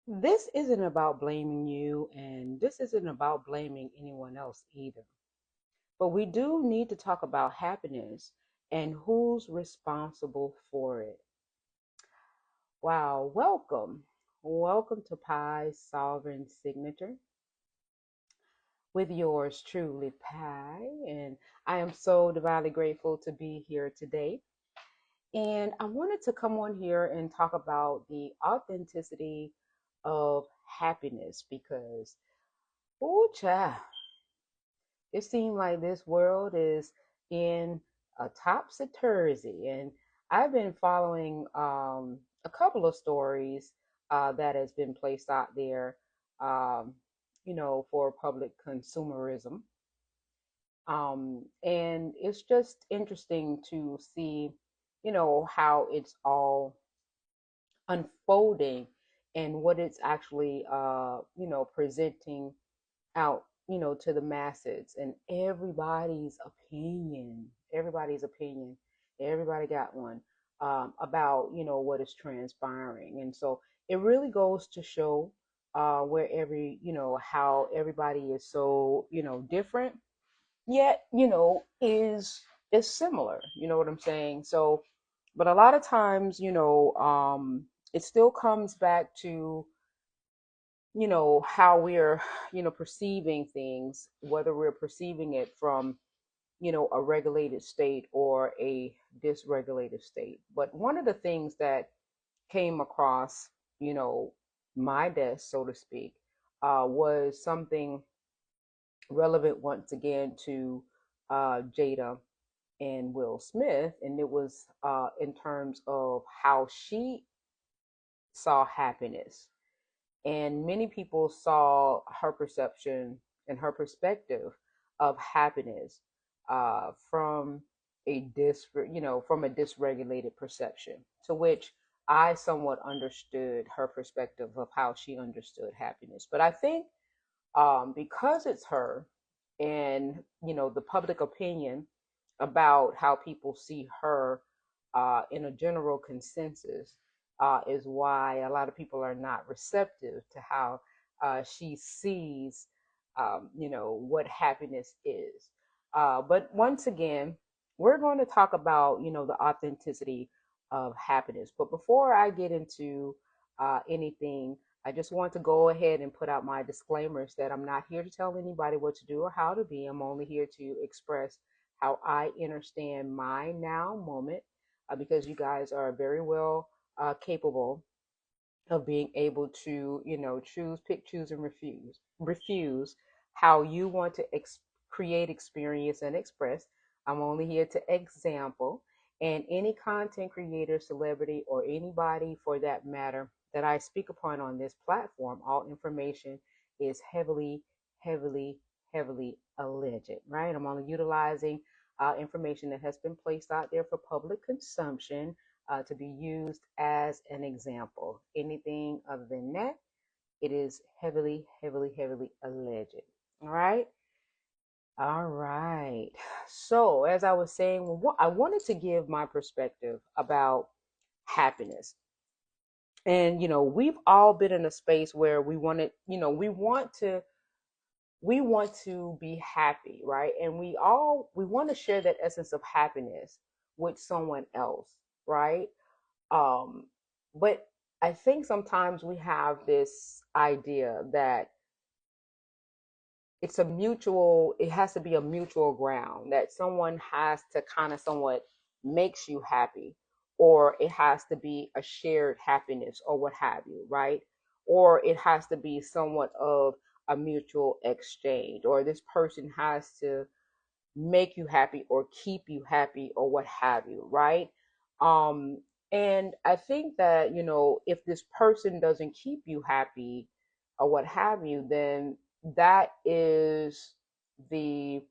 This isn't about blaming you, and this isn't about blaming anyone else either. But we do need to talk about happiness and who's responsible for it. Wow, welcome. Welcome to Pi's Sovereign Signature with yours truly, Pi. And I am so divinely grateful to be here today. And I wanted to come on here and talk about the authenticity of happiness because, oh, child, it seems like this world is in a topsy turvy. And I've been following a couple of stories that has been placed out there, um, for public consumerism. And it's just interesting to see, how it's all unfolding and what it's actually, presenting out, to the masses and everybody's opinion, everybody got one about, what is transpiring. And so it really goes to show where how everybody is so, different, yet, is similar. You know what I'm saying? So, but a lot of times, it still comes back to how we're perceiving things, whether we're perceiving it from a regulated state or a dysregulated state. But one of the things that came across you know my desk, so to speak, was something relevant once again to Jada and Will Smith, and it was in terms of how she saw happiness. And many people saw her perception and her perspective of happiness from from a dysregulated perception, to which I somewhat understood her perspective of how she understood happiness. But I think because it's her, and the public opinion about how people see her in a general consensus is why a lot of people are not receptive to how she sees, what happiness is. But once again, we're going to talk about, the authenticity of happiness. But before I get into anything, I just want to go ahead and put out my disclaimers that I'm not here to tell anybody what to do or how to be. I'm only here to express how I understand my now moment, because you guys are very well capable of being able to, choose, pick, choose, and refuse how you want to create, experience, and express. I'm only here to example, and any content creator, celebrity, or anybody for that matter that I speak upon on this platform, all information is heavily, heavily, heavily alleged, right? I'm only utilizing information that has been placed out there for public consumption, to be used as an example. Anything other than that, it is heavily, heavily, heavily alleged. All right. All right. So, as I was saying, I wanted to give my perspective about happiness. And, we've all been in a space where we want to be happy, right? And we want to share that essence of happiness with someone else, right? Um, but I think sometimes we have this idea that it has to be a mutual ground, that someone has to kind of somewhat makes you happy, or it has to be a shared happiness or what have you, right? Or it has to be somewhat of a mutual exchange, or this person has to make you happy or keep you happy or what have you, right? um and I think that, if this person doesn't keep you happy or what have you, then that is the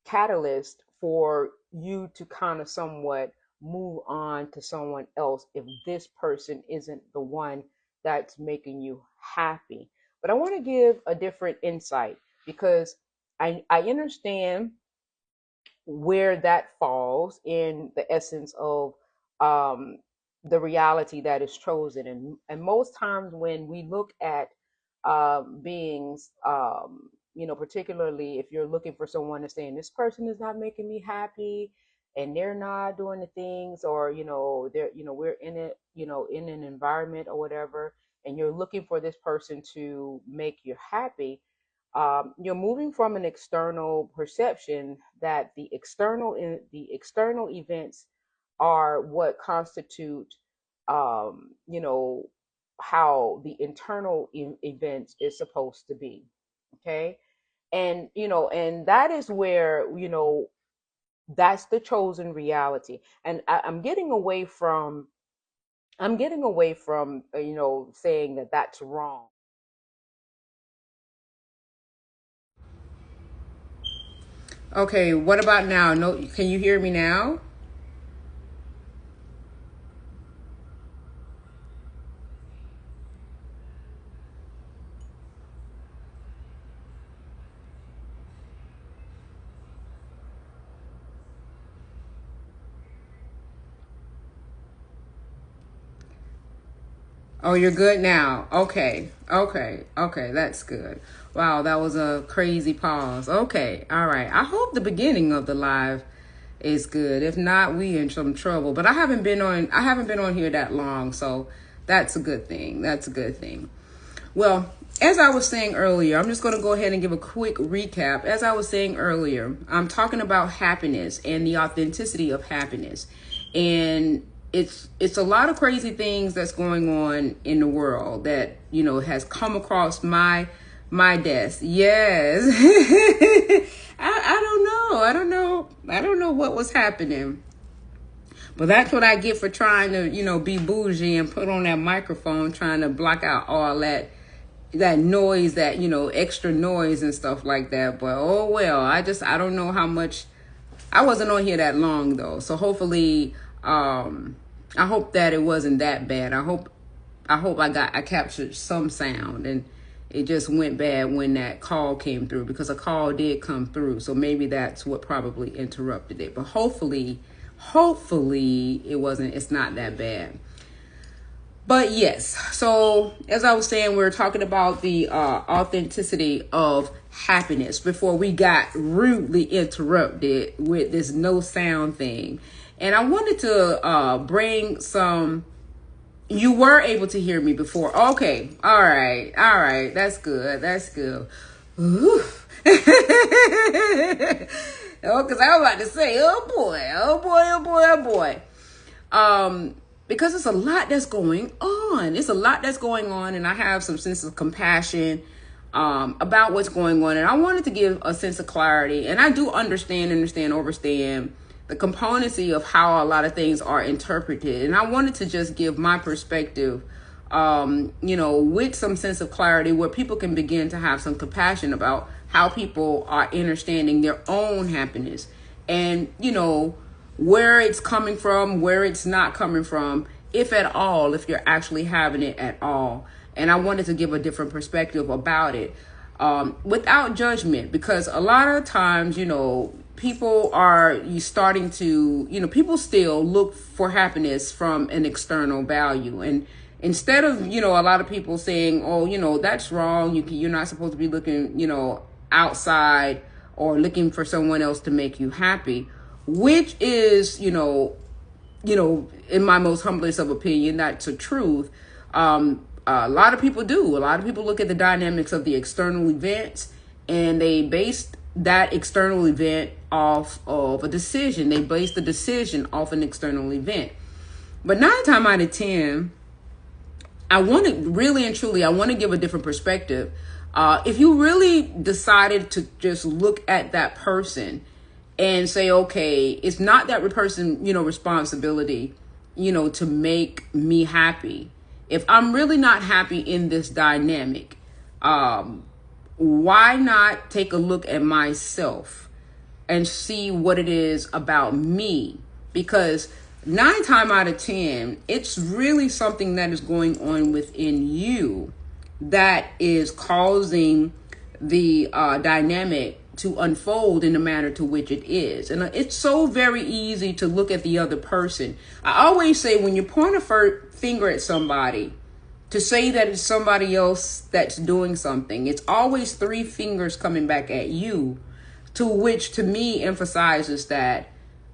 catalyst for you to kind of somewhat move on to someone else, if this person isn't the one that's making you happy. But I want to give a different insight, because I understand where that falls in the essence of, um, the reality that is chosen. And most times when we look at beings, particularly if you're looking for someone to saying this person is not making me happy, and they're not doing the things, or they're we're in it, in an environment or whatever, and you're looking for this person to make you happy. You're moving from an external perception that the external events are what constitute, you know, how the internal events is supposed to be. Okay. And, and that is where, that's the chosen reality. And I'm getting away from, saying that that's wrong. Okay, what about now? No, can you hear me now? Oh, you're good now. Okay. Okay. Okay. That's good. Wow, that was a crazy pause. Okay. All right. I hope the beginning of the live is good. If not, we in some trouble. But I haven't been on here that long, so that's a good thing. That's a good thing. Well, as I was saying earlier, I'm just going to go ahead and give a quick recap. As I was saying earlier, I'm talking about happiness and the authenticity of happiness. And it's a lot of crazy things that's going on in the world that, has come across my desk. Yes. I don't know. I don't know what was happening. But that's what I get for trying to, be bougie and put on that microphone, trying to block out all that noise, that, extra noise and stuff like that. But oh well, I don't know how much. I wasn't on here that long though. So hopefully, I hope that it wasn't that bad. I captured some sound, and it just went bad when that call came through, because a call did come through. So maybe that's what probably interrupted it. But hopefully it's not that bad. But yes, so as I was saying, we are talking about the authenticity of happiness before we got rudely interrupted with this no sound thing. And I wanted to bring some. You were able to hear me before. Okay. All right. All right. That's good. That's good. Ooh. Oh, because I was about to say, oh boy, oh boy, oh boy, oh boy. Because it's a lot that's going on. It's a lot that's going on, and I have some sense of compassion about what's going on. And I wanted to give a sense of clarity. And I do understand, overstand the componency of how a lot of things are interpreted. And I wanted to just give my perspective, with some sense of clarity, where people can begin to have some compassion about how people are understanding their own happiness, and, where it's coming from, where it's not coming from, if at all, if you're actually having it at all. And I wanted to give a different perspective about it, without judgment, because a lot of times, people are starting to, people still look for happiness from an external value. And instead of, a lot of people saying, oh, that's wrong, you're not supposed to be looking, outside or looking for someone else to make you happy, which is, in my most humblest of opinion, that's a truth. A lot of people do. A lot of people look at the dynamics of the external events, and they base that external event off of a decision. They base the decision off an external event. But 9 times out of 10, I want to give a different perspective. If you really decided to just look at that person and say, okay, it's not that person, responsibility, to make me happy. If I'm really not happy in this dynamic, why not take a look at myself and see what it is about me? Because 9 times out of 10, it's really something that is going on within you that is causing the dynamic to unfold in the manner to which it is. And it's so very easy to look at the other person. I always say, when you point a finger at somebody to say that it's somebody else that's doing something, it's always three fingers coming back at you, to which to me emphasizes that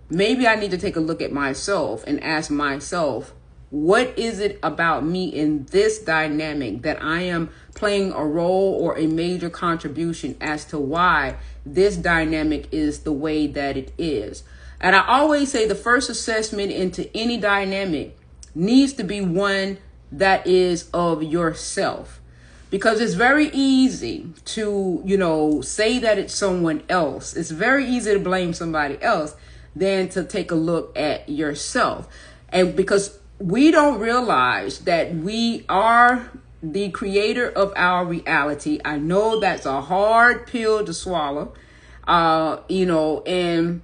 maybe I need to take a look at myself and ask myself, what is it about me in this dynamic that I am playing a role or a major contribution as to why this dynamic is the way that it is? And I always say the first assessment into any dynamic needs to be one that is of yourself. Because it's very easy to, say that it's someone else. It's very easy to blame somebody else than to take a look at yourself. And because we don't realize that we are the creator of our reality. I know that's a hard pill to swallow, and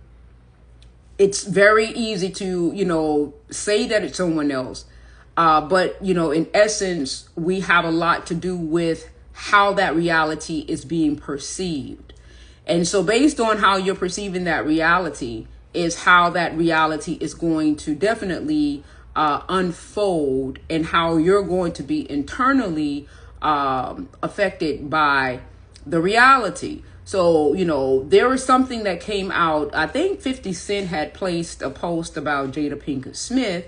it's very easy to, say that it's someone else. But, in essence, we have a lot to do with how that reality is being perceived. And so based on how you're perceiving that reality is how that reality is going to definitely unfold, and how you're going to be internally affected by the reality. So, there was something that came out. I think 50 Cent had placed a post about Jada Pinkett Smith.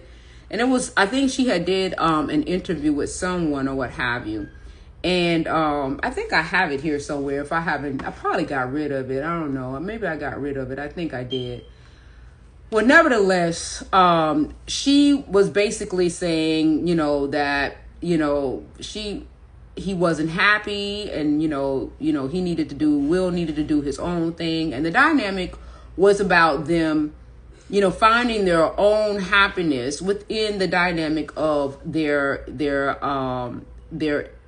And it was, I think she had did an interview with someone or what have you. And I think I have it here somewhere. If I haven't, I probably got rid of it. I don't know. Maybe I got rid of it. I think I did. Well, nevertheless, she was basically saying, that, he wasn't happy, and, he needed to do, Will needed to do his own thing. And the dynamic was about them, finding their own happiness within the dynamic of their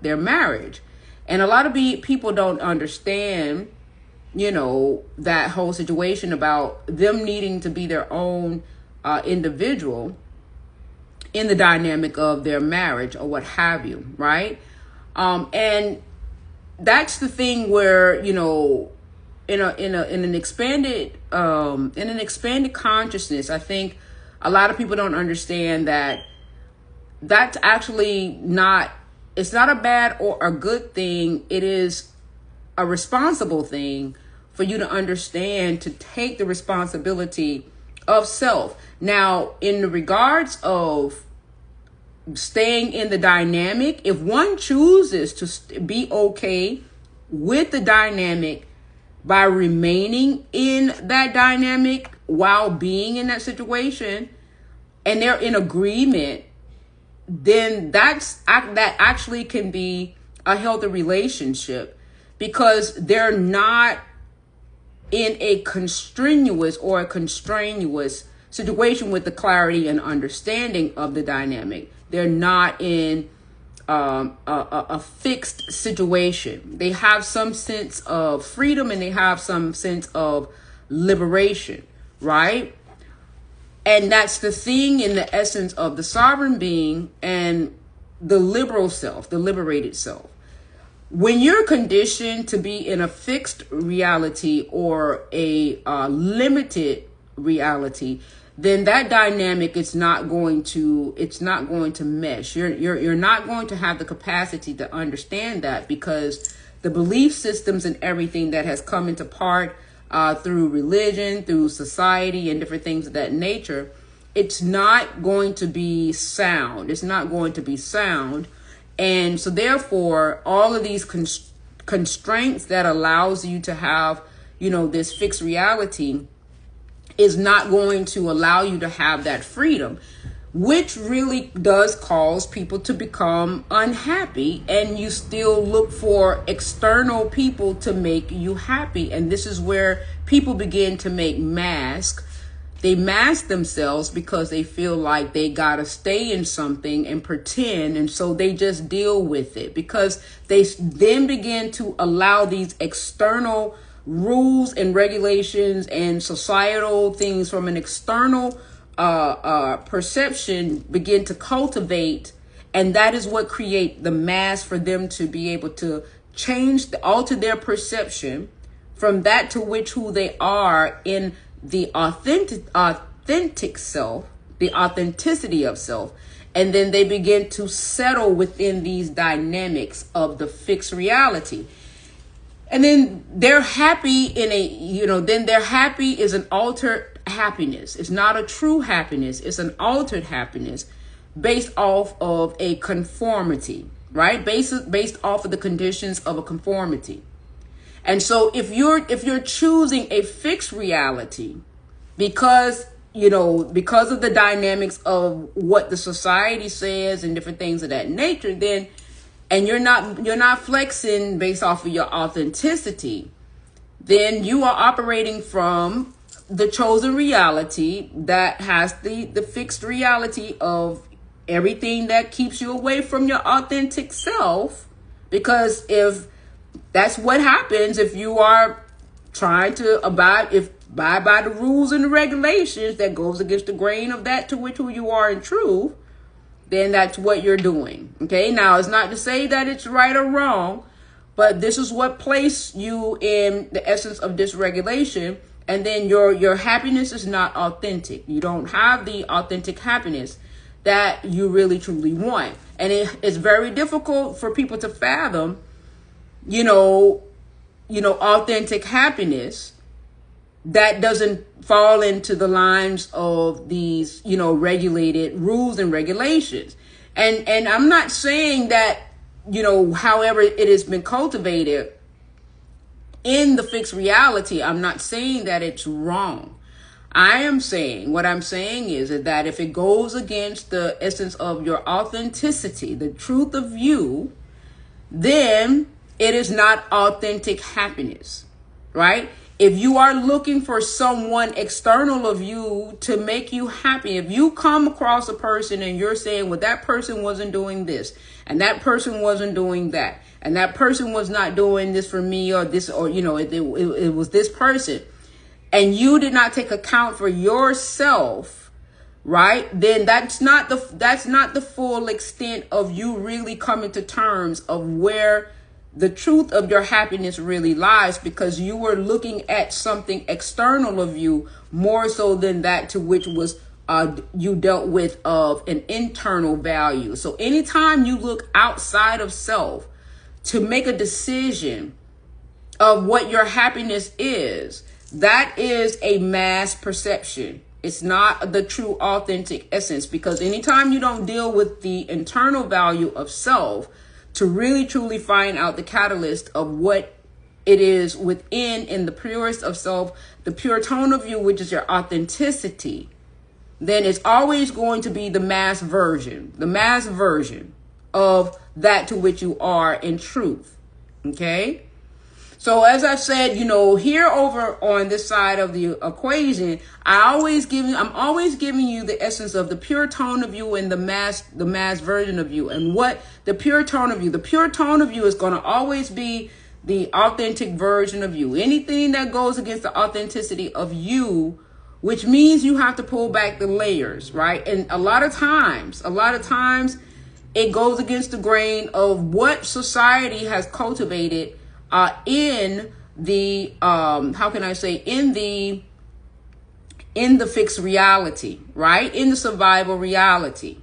marriage. And a lot of people don't understand, that whole situation about them needing to be their own individual in the dynamic of their marriage or what have you, right? And that's the thing where, in an expanded consciousness, I think a lot of people don't understand that that's actually it's not a bad or a good thing. It is a responsible thing for you to understand, to take the responsibility of self. Now, in the regards of staying in the dynamic, if one chooses to be okay with the dynamic by remaining in that dynamic while being in that situation, and they're in agreement, then that actually can be a healthy relationship, because they're not in a constrainous situation with the clarity and understanding of the dynamic. They're not in a fixed situation. They have some sense of freedom, and they have some sense of liberation, right? And that's the thing in the essence of the sovereign being and the liberal self, the liberated self. When you're conditioned to be in a fixed reality or a limited reality, then that dynamic it's not going to mesh. You're not going to have the capacity to understand that, because the belief systems and everything that has come into part through religion, through society, and different things of that nature, it's not going to be sound. It's not going to be sound. And so therefore, all of these constraints that allows you to have, this fixed reality is not going to allow you to have that freedom, which really does cause people to become unhappy. And you still look for external people to make you happy. And this is where people begin to make masks. They mask themselves because they feel like they gotta stay in something and pretend. And so they just deal with it, because they then begin to allow these external rules and regulations and societal things from an external perception begin to cultivate. And that is what create the mask for them to be able to alter their perception from that to which who they are in the authentic self, the authenticity of self. And then they begin to settle within these dynamics of the fixed reality. And then they're happy in a, then their happy is an altered happiness. It's not a true happiness. It's an altered happiness based off of a conformity, right? Based off of the conditions of a conformity. And so if you're choosing a fixed reality because of the dynamics of what the society says and different things of that nature, then, and you're not flexing based off of your authenticity, then you are operating from the chosen reality that has the fixed reality of everything that keeps you away from your authentic self. Because if that's what happens, if you are trying to abide by the rules and the regulations that goes against the grain of that to which who you are in truth, then that's what you're doing. Okay. Now, it's not to say that it's right or wrong, but this is what placed you in the essence of dysregulation. And then your happiness is not authentic. You don't have the authentic happiness that you really truly want. And it's very difficult for people to fathom, authentic happiness that doesn't fall into the lines of these, regulated rules and regulations. And I'm not saying that, however it has been cultivated in the fixed reality, I'm not saying that it's wrong. What I'm saying is that if it goes against the essence of your authenticity, the truth of you, then it is not authentic happiness, right? If you are looking for someone external of you to make you happy, if you come across a person and you're saying, well, that person wasn't doing this and that person wasn't doing that and that person was not doing this for me or this, or, it was this person, and you did not take account for yourself, right? Then that's not the full extent of you really coming to terms of where the truth of your happiness really lies, because you were looking at something external of you more so than that to which was you dealt with of an internal value. So anytime you look outside of self to make a decision of what your happiness is, that is a mass perception. It's not the true authentic essence, because anytime you don't deal with the internal value of self to really truly find out the catalyst of what it is within in the purest of self, the pure tone of you, which is your authenticity, then it's always going to be the mass version of that to which you are in truth. Okay. So as I said, here over on this side of the equation, I'm always giving you the essence of the pure tone of you and the mass version of you. And what the pure tone of you is going to always be the authentic version of you. Anything that goes against the authenticity of you, which means you have to pull back the layers, right? And a lot of times it goes against the grain of what society has cultivated in the in the fixed reality, right? In the survival reality.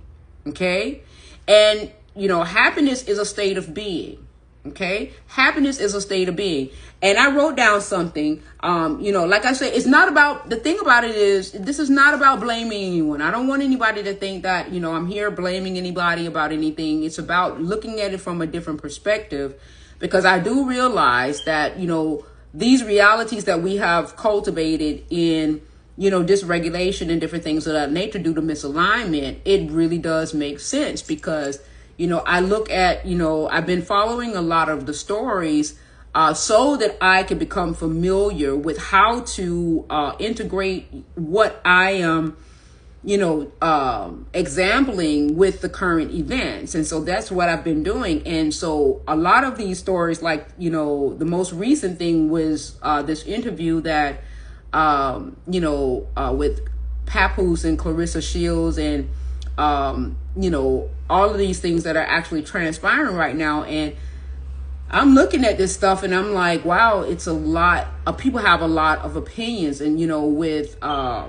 Okay. And happiness is a state of being. Okay. Happiness is a state of being. And I wrote down something, like I said, it's not about, the thing about it is, this is not about blaming anyone. I don't want anybody to think that, I'm here blaming anybody about anything. It's about looking at it from a different perspective. Because I do realize that, these realities that we have cultivated in, dysregulation and different things of that nature due to misalignment, it really does make sense. Because, I look at, I've been following a lot of the stories so that I can become familiar with how to integrate what I am exampling with the current events. And so that's what I've been doing. And so a lot of these stories, like, the most recent thing was this interview that, with Papoose and Clarissa Shields and, all of these things that are actually transpiring right now. And I'm looking at this stuff and I'm like, wow, it's a lot. People have a lot of opinions, and with uh,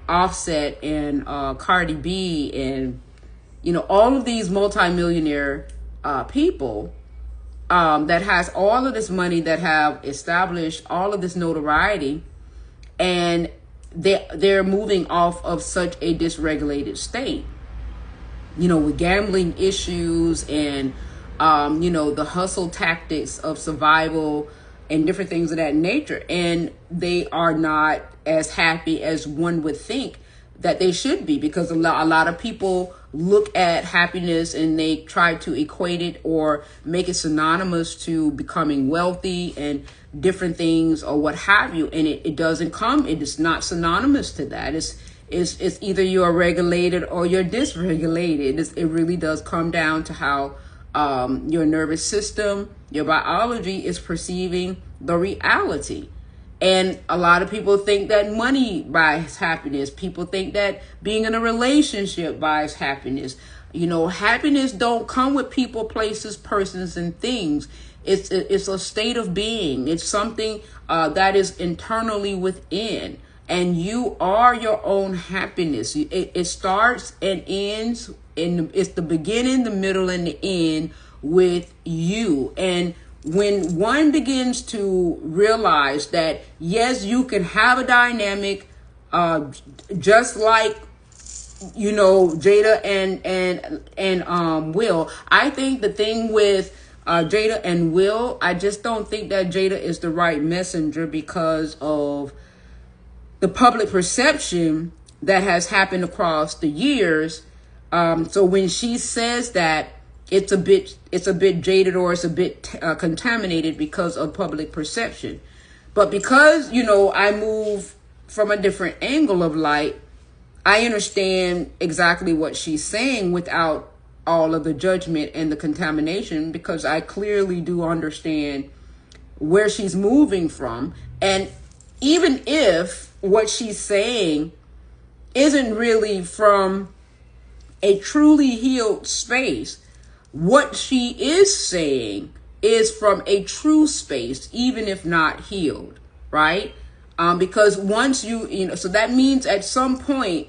Offset and Cardi B and all of these multimillionaire people that has all of this money, that have established all of this notoriety, and they're moving off of such a dysregulated state, with gambling issues and the hustle tactics of survival and different things of that nature. And they are not as happy as one would think that they should be, because a lot of people look at happiness and they try to equate it or make it synonymous to becoming wealthy and different things or what have you. And it doesn't come, it is not synonymous to that. It's either you're regulated or you're dysregulated. It really does come down to how your nervous system, your biology is perceiving the reality. And a lot of people think that money buys happiness. People think that being in a relationship buys happiness. Happiness don't come with people, places, persons, and things. It's a state of being. It's something that is internally within. And you are your own happiness. It starts and ends, and it's the beginning, the middle, and the end with you. And when one begins to realize that, yes, you can have a dynamic, just like, Jada and Will. I think the thing with Jada and Will, I just don't think that Jada is the right messenger because of the public perception that has happened across the years. So when she says that, it's a bit jaded, or it's a bit contaminated because of public perception. But because, I move from a different angle of light, I understand exactly what she's saying without all of the judgment and the contamination, because I clearly do understand where she's moving from. And even if what she's saying isn't really from a truly healed space, what she is saying is from a true space, even if not healed, right? Because once so that means at some point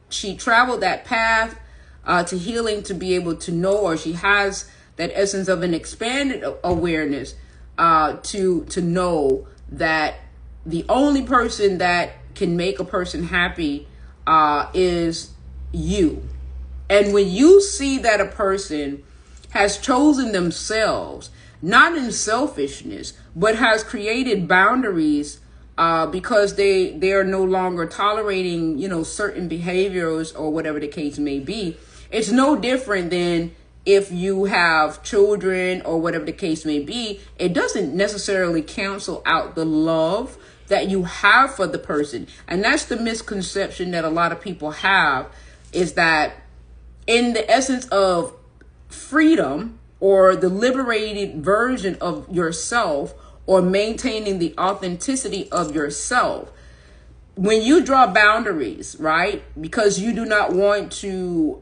she traveled that path to healing, to be able to know, or she has that essence of an expanded awareness to know that the only person that can make a person happy is you. And when you see that a person has chosen themselves, not in selfishness, but has created boundaries because they are no longer tolerating, certain behaviors or whatever the case may be, it's no different than if you have children or whatever the case may be. It doesn't necessarily cancel out the love that you have for the person. And that's the misconception that a lot of people have, is that in the essence of freedom, or the liberated version of yourself, or maintaining the authenticity of yourself, when you draw boundaries, right, because you do not want to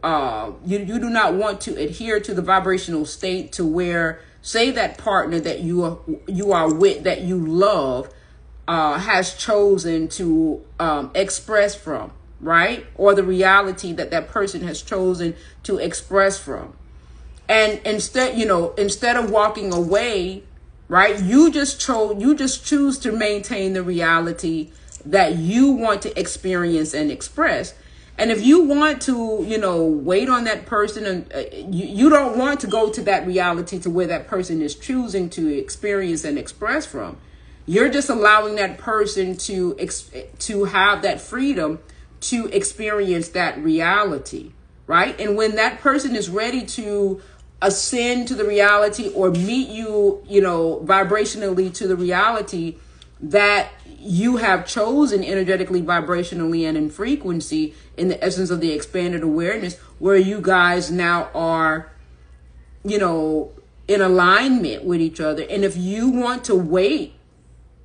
you do not want to adhere to the vibrational state to where, say, that partner that you are with, that you love, has chosen to express from, right? Or the reality that that person has chosen to express from. And instead of walking away, right, you just choose to maintain the reality that you want to experience and express. And if you want to, wait on that person, and you don't want to go to that reality to where that person is choosing to experience and express from, you're just allowing that person to have that freedom to experience that reality, right? And when that person is ready to ascend to the reality, or meet you, vibrationally to the reality that you have chosen energetically, vibrationally, and in frequency, in the essence of the expanded awareness, where you guys now are, in alignment with each other. And if you want to wait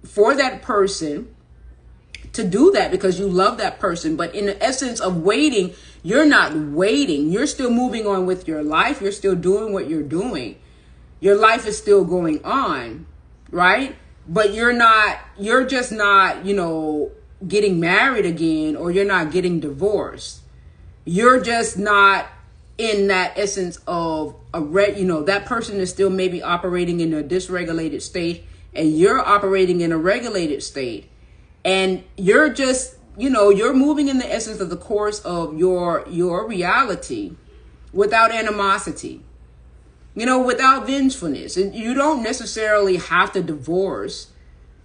for that person to do that because you love that person, but in the essence of waiting, you're not waiting. You're still moving on with your life. You're still doing what you're doing. Your life is still going on, right? But you're just not, getting married again, or you're not getting divorced. You're just not in that essence of that person is still maybe operating in a dysregulated state, and you're operating in a regulated state, and you're just, you're moving in the essence of the course of your reality without animosity, without vengefulness. And you don't necessarily have to divorce,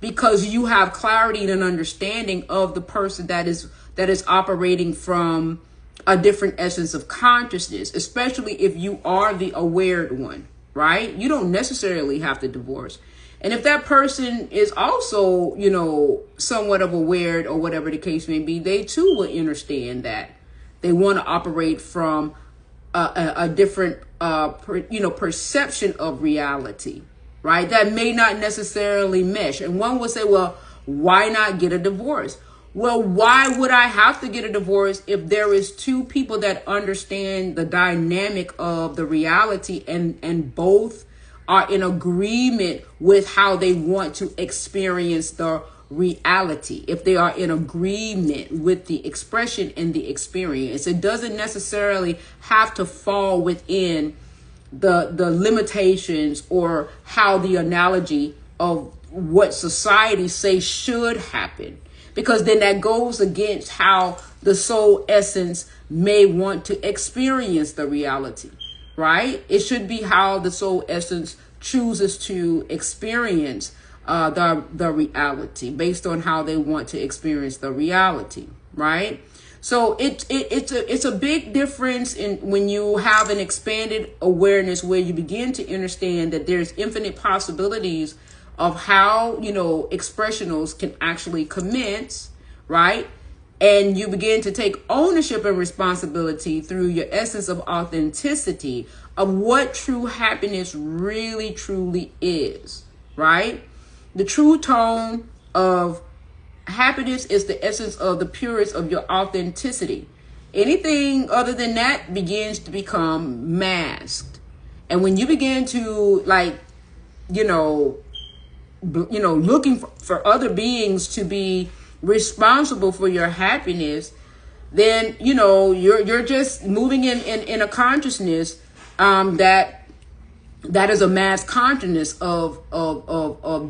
because you have clarity and an understanding of the person that is operating from a different essence of consciousness, especially if you are the aware one, right? You don't necessarily have to divorce. And if that person is also, somewhat of aware, or whatever the case may be, they too will understand that they want to operate from a different, perception of reality, right? That may not necessarily mesh. And one would say, well, why not get a divorce? Well, why would I have to get a divorce if there is two people that understand the dynamic of the reality, and both are in agreement with how they want to experience the reality? If they are in agreement with the expression and the experience, it doesn't necessarily have to fall within the limitations, or how the analogy of what society say should happen, because then that goes against how the soul essence may want to experience the reality, right? It should be how the soul essence chooses to experience the reality, based on how they want to experience the reality, right? So it's a big difference in when you have an expanded awareness, where you begin to understand that there's infinite possibilities of how, expressionals can actually commence, right? And you begin to take ownership and responsibility through your essence of authenticity of what true happiness really truly is, right? The true tone of happiness is the essence of the purest of your authenticity. Anything other than that begins to become masked. And when you begin to looking for other beings to be responsible for your happiness, then, you're just moving in a consciousness that is a mass consciousness of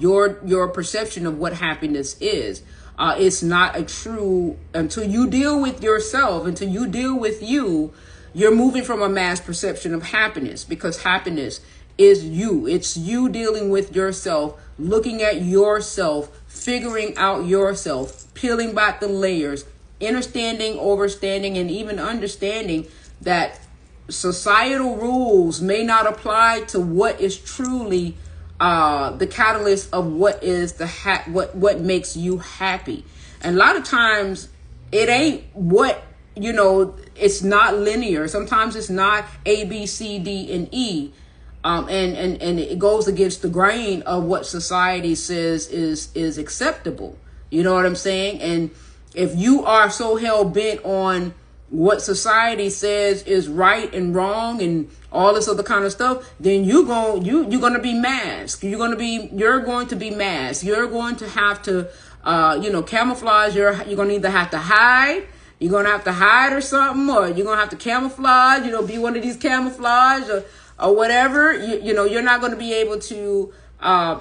your perception of what happiness is. It's not a true, until you deal with yourself, until you deal with you, you're moving from a mass perception of happiness, because happiness is you. It's you dealing with yourself, looking at yourself, figuring out yourself, peeling back the layers, understanding, overstanding, and even understanding that societal rules may not apply to what is truly the catalyst of what is what makes you happy. And a lot of times it ain't it's not linear. Sometimes it's not A, B, C, D, and E. And it goes against the grain of what society says is acceptable. You know what I'm saying? And if you are so hell bent on what society says is right and wrong and all this other kind of stuff, then you're going to be masked. You're going to be masked. You're going to have to camouflage. You're going to either have to hide. You're going to have to hide or something, or you're going to have to camouflage, be one of these camouflage or whatever. You're not going to be able to,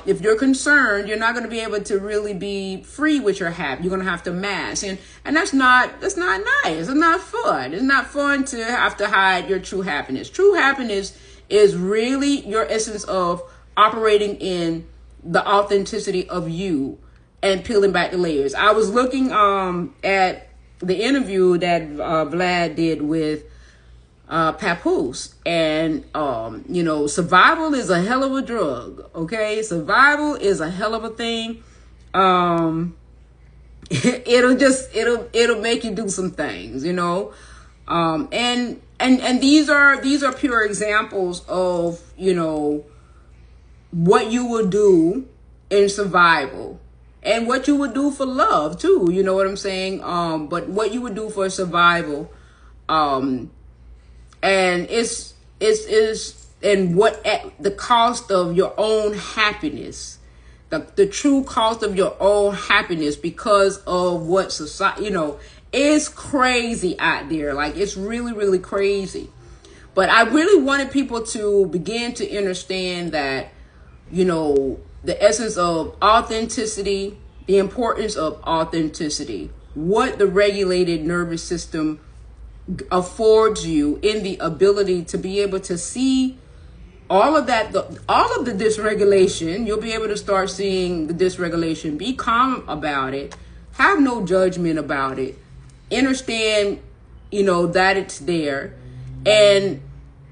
if you're concerned, you're not going to be able to really be free with your happy. You're going to have to mask. And that's not nice. It's not fun. It's not fun to have to hide your true happiness. True happiness is really your essence of operating in the authenticity of you and peeling back the layers. I was looking at the interview that Vlad did with Papoose, and survival is a hell of a drug. Okay, survival is a hell of a thing. It'll make you do some things, and these are pure examples of what you would do in survival, and what you would do for love too. You know what I'm saying? But what you would do for survival, and it's and what at the cost of your own happiness, the true cost of your own happiness, because of what society, is crazy out there. Like, it's really, really crazy. But I really wanted people to begin to understand that, the essence of authenticity, the importance of authenticity, what the regulated nervous system affords you in the ability to be able to see all of that, all of the dysregulation. You'll be able to start seeing the dysregulation, be calm about it, have no judgment about it, understand, that it's there, and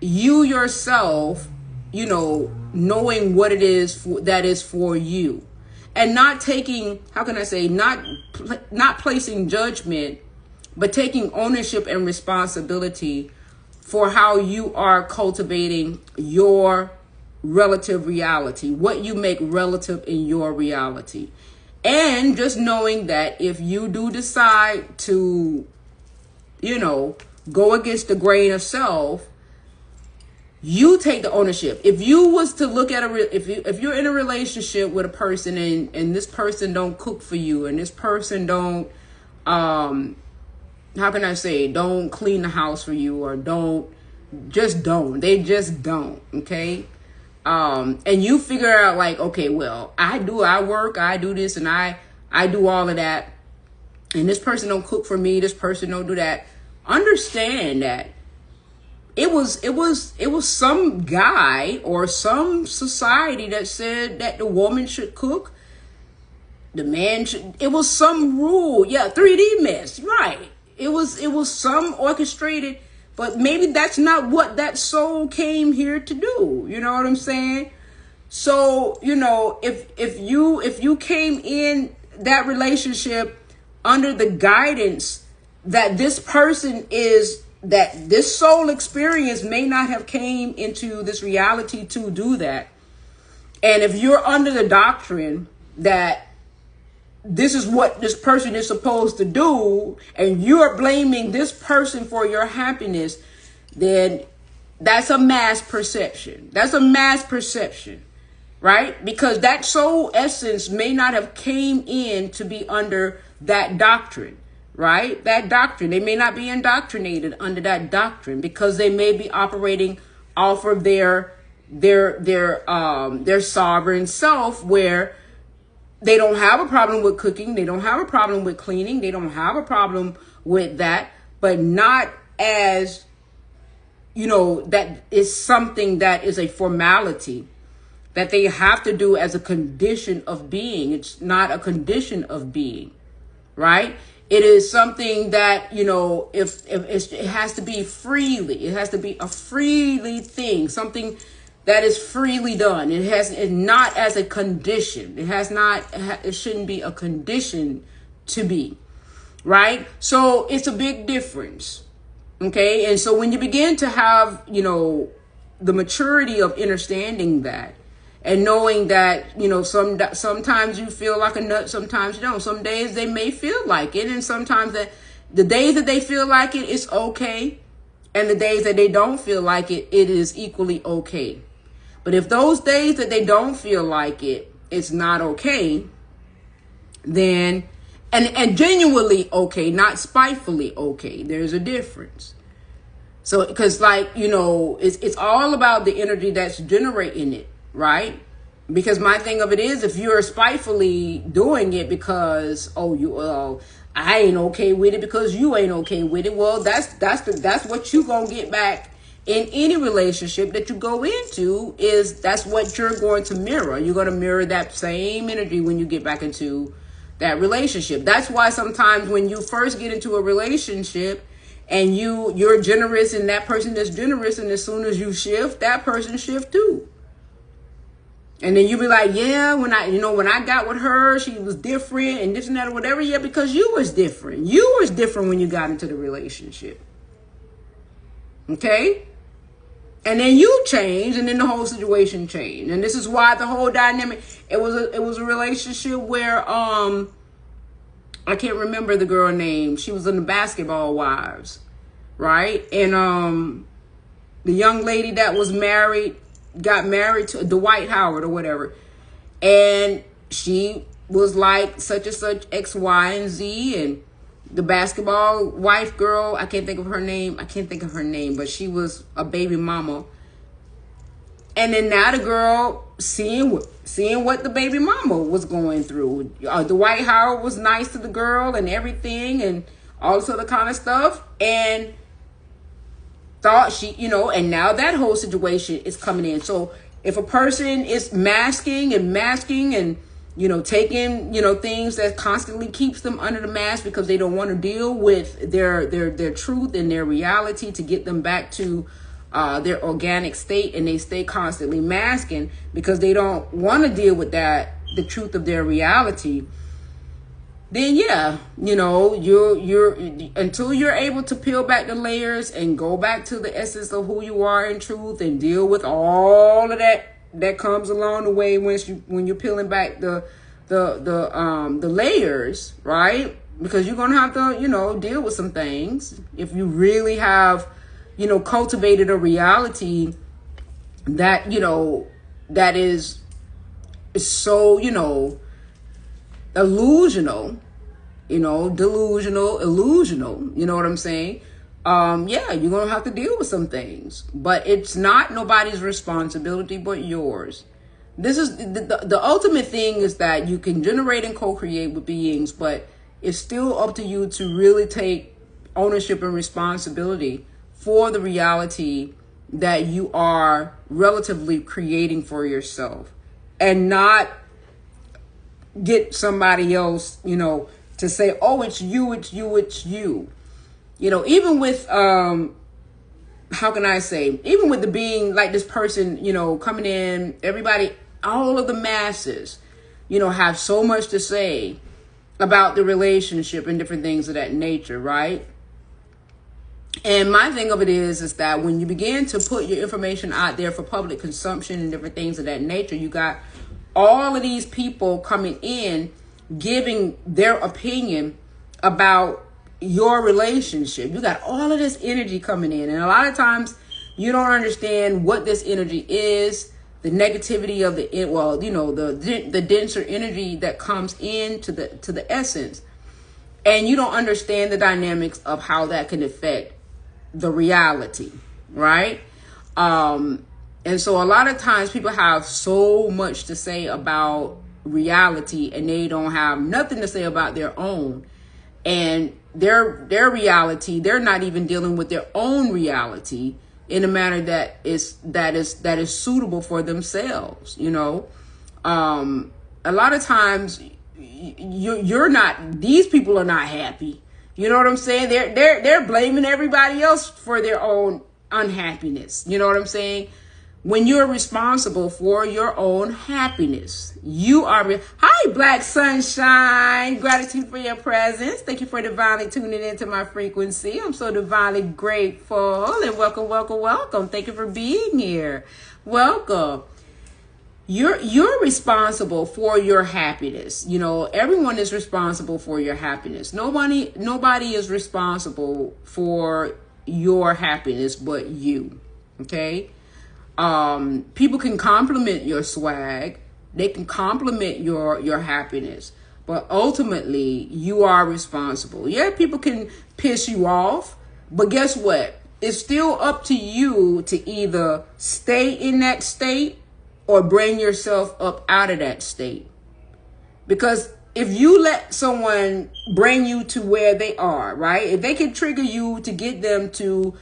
you yourself, knowing what it is that is for you, and not taking, how can I say, not placing judgment, but taking ownership and responsibility for how you are cultivating your relative reality, what you make relative in your reality. And just knowing that if you do decide to, go against the grain of self, you take the ownership. If you was to look at if you're in a relationship with a person, and this person don't cook for you, and this person don't, how can I say, don't clean the house for you, or they just don't, okay? And you figure out like, okay, well, I work, I do this, and I do all of that, and this person don't cook for me, this person don't do that. Understand that it was some guy or some society that said that the woman should cook, the man should, it was some rule. Yeah, 3D mess, right? It was some orchestrated, but maybe that's not what that soul came here to do. You know what I'm saying? So, if you came in that relationship under the guidance that this person is, that this soul experience may not have came into this reality to do that. And if you're under the doctrine that this is what this person is supposed to do, and you're blaming this person for your happiness, then that's a mass perception. That's a mass perception, right? Because that soul essence may not have came in to be under that doctrine, right? That doctrine. They may not be indoctrinated under that doctrine, because they may be operating off of their sovereign self, where they don't have a problem with cooking. They don't have a problem with cleaning. They don't have a problem with that, but not as, that is something that is a formality that they have to do as a condition of being. It's not a condition of being, right? It is something that, if it has to be freely, it has to be a freely thing, something that is freely done. It's not as a condition. It shouldn't be a condition to be, right? So it's a big difference. Okay. And so when you begin to have, the maturity of understanding that, and knowing that, sometimes you feel like a nut, sometimes you don't. Some days they may feel like it, and sometimes the days that they feel like it, it's okay. And the days that they don't feel like it, it is equally okay. But if those days that they don't feel like it, it's not okay, then, and genuinely okay, not spitefully okay, there's a difference. So, because it's all about the energy that's generating it, right? Because my thing of it is, if you're spitefully doing it because, I ain't okay with it because you ain't okay with it, well, that's what you gonna get back in any relationship that you go into. That's what you're going to mirror. You're going to mirror that same energy when you get back into that relationship. That's why sometimes when you first get into a relationship and you're generous, and that person is generous, and as soon as you shift, that person shift too. And then you be like, yeah, when I got with her, she was different and this and that or whatever. Yeah, because you was different. You was different when you got into the relationship. Okay? And then you change, and then the whole situation changed. And this is why the whole dynamic, it was a relationship where I can't remember the girl name. She was in the Basketball Wives, right? And the young lady that was married, got married to Dwight Howard or whatever, and she was like such and such X, Y, and Z, and the basketball wife girl, I can't think of her name. But she was a baby mama. And then now the girl seeing what the baby mama was going through. Dwight Howard was nice to the girl and everything, and all this other kind of stuff, and thought she, and now that whole situation is coming in. So if a person is masking and taking, things that constantly keeps them under the mask because they don't want to deal with their truth and their reality to get them back to their organic state, and they stay constantly masking because they don't want to deal with the truth of their reality, then yeah, you're until you're able to peel back the layers and go back to the essence of who you are in truth and deal with all of that comes along the way when you're peeling back the layers, right? Because you're gonna have to deal with some things if you really have cultivated a reality that that is so illusional, illusional, you know what I'm saying? Yeah, you're gonna have to deal with some things, but it's not nobody's responsibility but yours. This is the ultimate thing, is that you can generate and co-create with beings, but it's still up to you to really take ownership and responsibility for the reality that you are relatively creating for yourself, and not get somebody else, to say, oh, it's you. Even with, how can I say, even with the being like this person, coming in, everybody, all of the masses, have so much to say about the relationship and different things of that nature, right? And my thing of it is that when you begin to put your information out there for public consumption and different things of that nature, you got all of these people coming in, giving their opinion about your relationship. You got all of this energy coming in. And a lot of times you don't understand what this energy is, the negativity of the denser energy that comes into the essence. And you don't understand the dynamics of how that can affect the reality, right? And so a lot of times people have so much to say about reality, and they don't have nothing to say about their own. And their reality, they're not even dealing with their own reality in a manner that is suitable for themselves. A lot of times you're not, these people are not happy. You know what I'm saying? They're blaming everybody else for their own unhappiness. You know what I'm saying? When you're responsible for your own happiness, you are. Hi, Black Sunshine. Gratitude for your presence. Thank you for divinely tuning into my frequency. I'm so divinely grateful. And welcome. Thank you for being here. Welcome. You're responsible for your happiness. Everyone is responsible for your happiness. Nobody is responsible for your happiness but you. Okay? People can compliment your swag. They can compliment your happiness, but ultimately you are responsible. Yeah, people can piss you off, but guess what? It's still up to you to either stay in that state or bring yourself up out of that state. Because if you let someone bring you to where they are, right? If they can trigger you to get them to,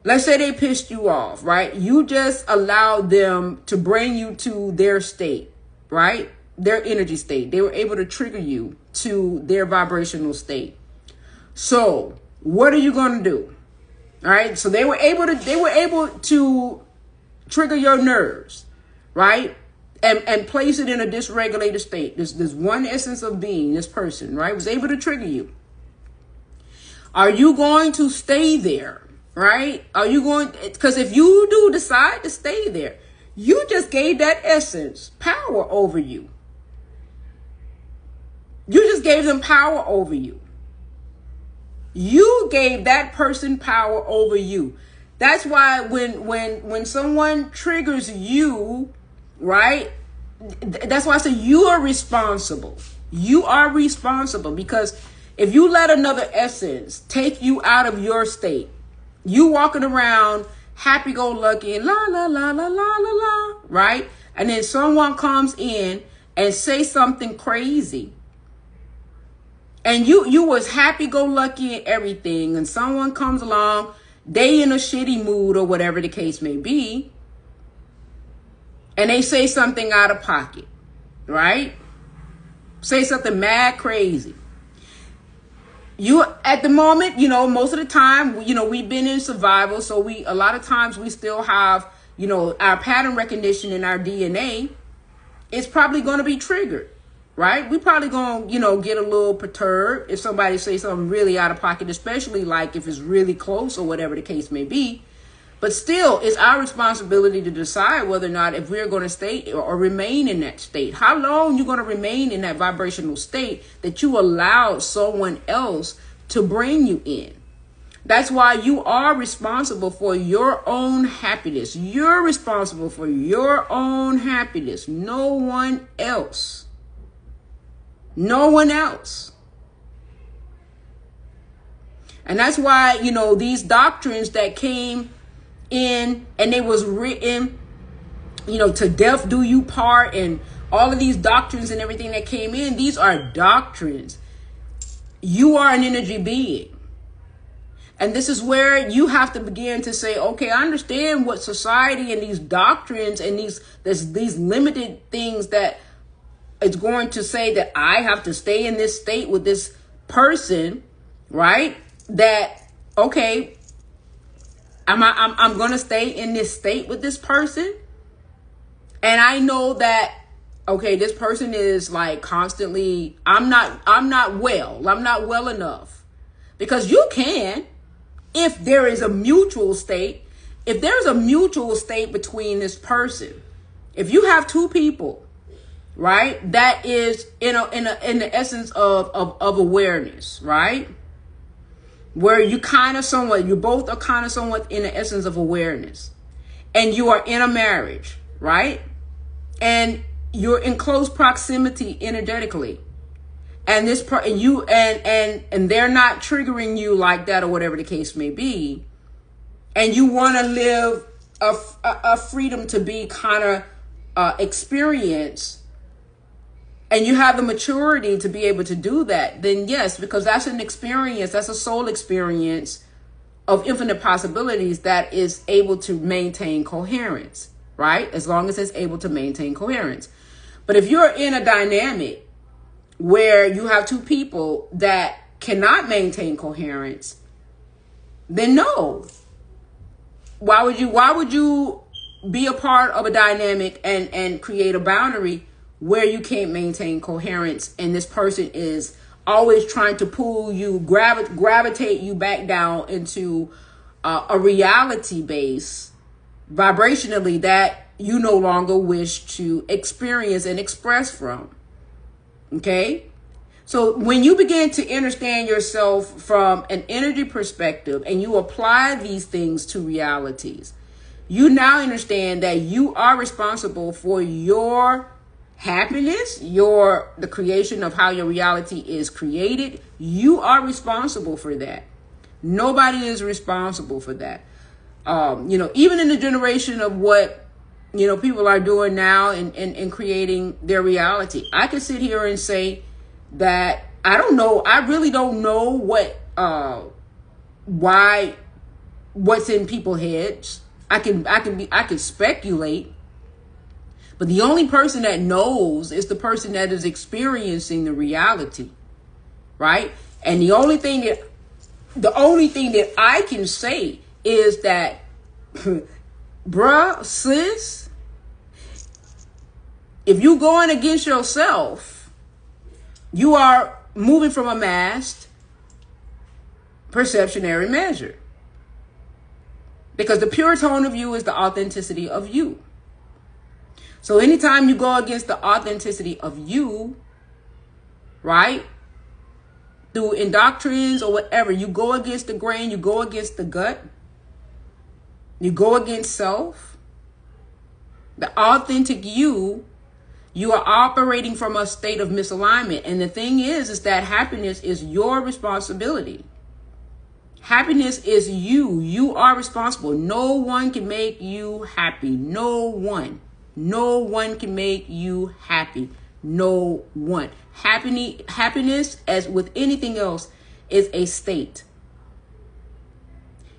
let's say they pissed you off, right? You just allowed them to bring you to their state, right? Their energy state. They were able to trigger you to their vibrational state. So what are you going to do? All right. So they were able to trigger your nerves, right? And place it in a dysregulated state. This one essence of being, this person, right, was able to trigger you. Are you going to stay there? Right? Are you going, because if you do decide to stay there, you just gave that essence power over you. You just gave them power over you. You gave that person power over you. That's why when someone triggers you, right? That's why I say you are responsible. You are responsible, because if you let another essence take you out of your state, you walking around happy-go-lucky, la la la la la la la, right? And then someone comes in and say something crazy, and you was happy-go-lucky and everything, and someone comes along, they in a shitty mood or whatever the case may be, and they say something out of pocket, right? Say something mad crazy. You, at the moment, most of the time, we've been in survival. So a lot of times we still have, our pattern recognition in our DNA. It's probably going to be triggered, right? We probably going to, get a little perturbed if somebody says something really out of pocket, especially like if it's really close or whatever the case may be. But still, it's our responsibility to decide whether or not if we're going to stay or remain in that state. How long you're going to remain in that vibrational state that you allowed someone else to bring you in. That's why you are responsible for your own happiness. You're responsible for your own happiness. No one else. No one else. And that's why, these doctrines that came in, and they was written, to death do you part, and all of these doctrines and everything that came in, these are doctrines. You are an energy being. And this is where you have to begin to say, okay, I understand what society and these doctrines and these limited things that it's going to say that I have to stay in this state with this person, right? That, okay, I'm going to stay in this state with this person. And I know that, okay, this person is like constantly, I'm not well enough. Because you can, if there is a mutual state, between this person, if you have two people, right, that is in the essence of awareness, right? Where you both are kind of somewhat in the essence of awareness, and you are in a marriage, right? And you're in close proximity energetically, and and they're not triggering you like that or whatever the case may be, and you want to live a freedom to be kind of experience, and you have the maturity to be able to do that, then yes, because that's an experience, that's a soul experience of infinite possibilities that is able to maintain coherence, right? As long as it's able to maintain coherence. But if you're in a dynamic where you have two people that cannot maintain coherence, then no. Why would you be a part of a dynamic and create a boundary where you can't maintain coherence, and this person is always trying to pull you, gravitate you back down into a reality base vibrationally that you no longer wish to experience and express from. Okay? So when you begin to understand yourself from an energy perspective and you apply these things to realities, you now understand that you are responsible for your happiness, the creation of how your reality is created. You are responsible for that. Nobody is responsible for that. Even in the generation of what, people are doing now in creating their reality. I can sit here and say that I really don't know what's in people's heads. I can speculate. But the only person that knows is the person that is experiencing the reality, right? And the only thing that I can say is that, bruh, sis, if you going against yourself, you are moving from a masked perceptionary measure. Because the pure tone of you is the authenticity of you. So anytime you go against the authenticity of you, right, through indoctrines or whatever, you go against the grain, you go against the gut, You go against self. The authentic you are operating from a state of misalignment. And the thing is that happiness is your responsibility. Happiness is you. You are responsible. No one can make you happy. No one. No one can make you happy. No one. Happiness, as with anything else, is a state.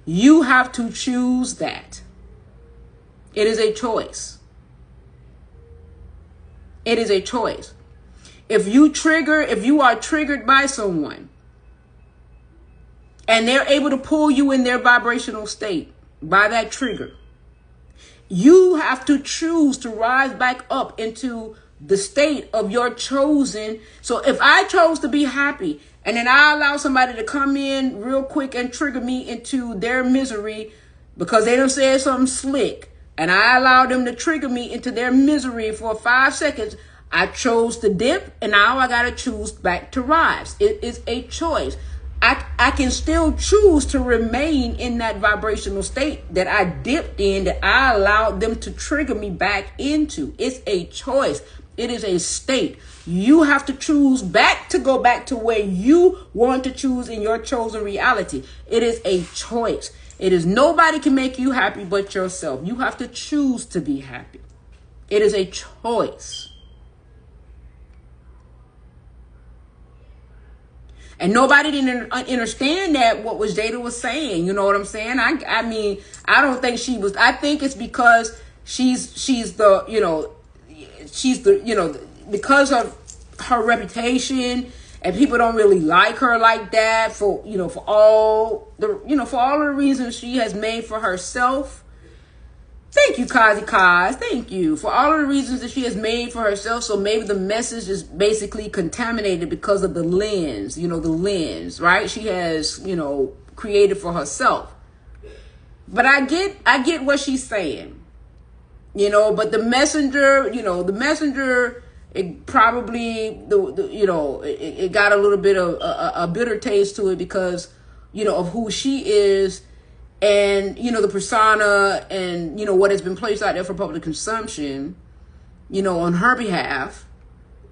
You have to choose that. It is a choice. It is a choice. If you are triggered by someone and they're able to pull you in their vibrational state by that trigger, you have to choose to rise back up into the state of your chosen. So if I chose to be happy and then I allow somebody to come in real quick and trigger me into their misery because they done said something slick, and I allow them to trigger me into their misery for 5 seconds, I chose to dip, and now I got to choose back to rise. It is a choice. I can still choose to remain in that vibrational state that I dipped in, that I allowed them to trigger me back into. It's a choice. It is a state. You have to choose back to go back to where you want to choose in your chosen reality. It is a choice. It is nobody can make you happy but yourself. You have to choose to be happy. It is a choice. And nobody didn't understand that, what was Jada was saying. You know what I'm saying? I mean, I don't think she was. I think it's because she's the, because of her reputation, and people don't really like her like that for all the reasons she has made for herself. Thank you, Kazi Kaz. Thank you for all of the reasons that she has made for herself. So maybe the message is basically contaminated because of the lens, right? She has, created for herself. But I get what she's saying, but the messenger, it probably, it got a little bit of a bitter taste to it because, of who she is. And, the persona and, what has been placed out there for public consumption, on her behalf,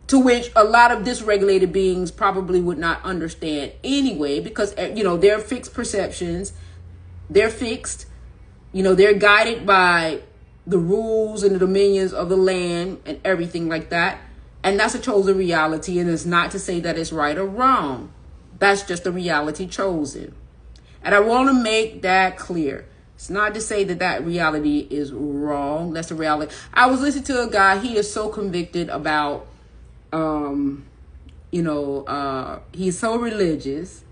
to which a lot of dysregulated beings probably would not understand anyway, because, they're fixed perceptions. They're fixed, they're guided by the rules and the dominions of the land and everything like that. And that's a chosen reality. And it's not to say that it's right or wrong. That's just a reality chosen. And I want to make that clear. It's not to say that reality is wrong. That's the reality. I was listening to a guy. He is so convicted about, he's so religious.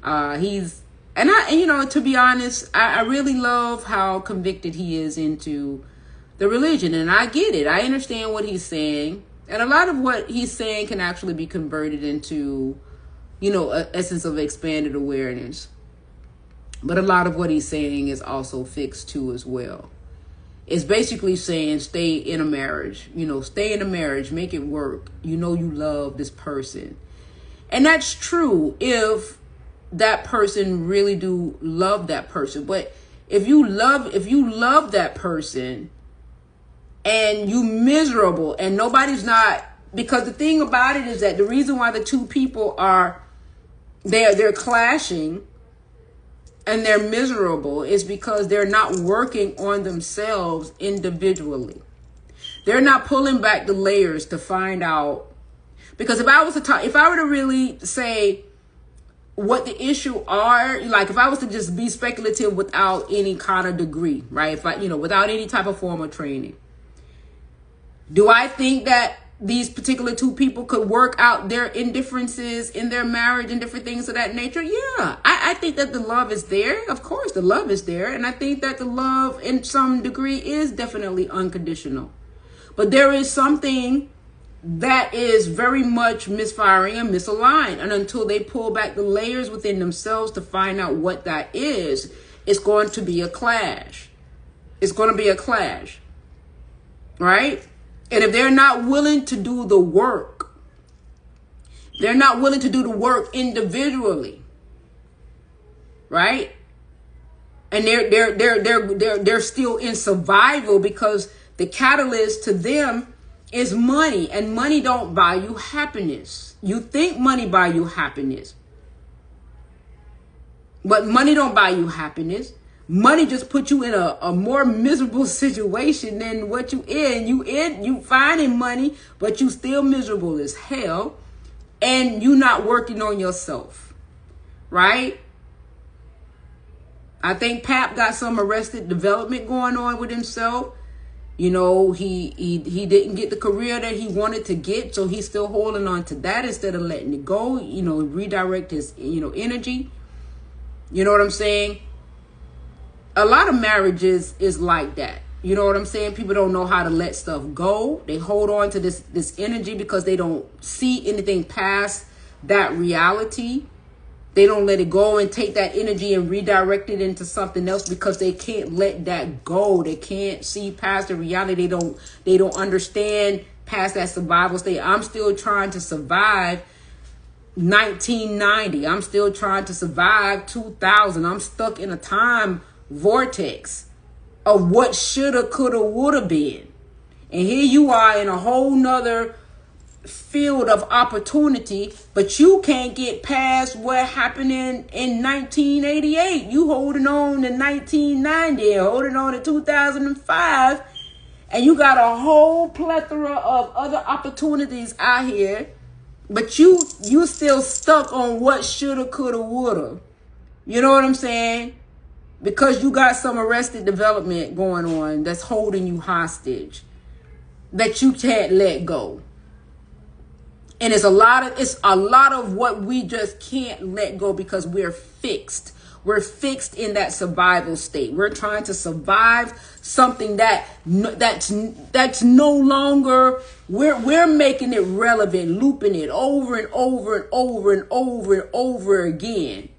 To be honest, I really love how convicted he is into the religion. And I get it. I understand what he's saying. And a lot of what he's saying can actually be converted into, an essence of expanded awareness. But a lot of what he's saying is also fixed too as well. It's basically saying stay in a marriage, stay in a marriage, make it work. You love this person. And that's true if that person really do love that person. But if you love that person and you miserable and nobody's not, because the thing about it is that the reason why the two people they're clashing and they're miserable is because they're not working on themselves individually. They're not pulling back the layers to find out. Because if I were to really say what the issue are, like if I was to just be speculative without any kind of degree, right? Without any type of formal training, do I think that these particular two people could work out their indifferences in their marriage and different things of that nature? Yeah, I think that the love is there. Of course, the love is there. And I think that the love in some degree is definitely unconditional. But there is something that is very much misfiring and misaligned. And until they pull back the layers within themselves to find out what that is, it's going to be a clash. It's going to be a clash. Right? And if they're not willing to do the work, they're not willing to do the work individually, right? And they're still in survival because the catalyst to them is money, and money don't buy you happiness. You think money buy you happiness, but money don't buy you happiness. Money just put you in a more miserable situation than what you in. You finding money, but you still miserable as hell, and you not working on yourself, right? I think Pap got some arrested development going on with himself. You know, he didn't get the career that he wanted to get, so he's still holding on to that instead of letting it go. You know, redirect his energy. You know what I'm saying? A lot of marriages is like that. You know what I'm saying? People don't know how to let stuff go. They hold on to this energy because they don't see anything past that reality. They don't let it go and take that energy and redirect it into something else because they can't let that go. They can't see past the reality. They don't understand past that survival state. I'm still trying to survive 1990. I'm still trying to survive 2000. I'm stuck in a time vortex of what shoulda, coulda, woulda been. And here you are in a whole nother field of opportunity, but you can't get past what happened in 1988. You holding on to 1990, holding on to 2005, and you got a whole plethora of other opportunities out here, but you still stuck on what shoulda, coulda, woulda. You know what I'm saying? Because you got some arrested development going on that's holding you hostage that you can't let go. And it's a lot of what we just can't let go because we're fixed. We're fixed in that survival state. We're trying to survive something that's no longer, we're making it relevant, looping it over and over and over and over and over again.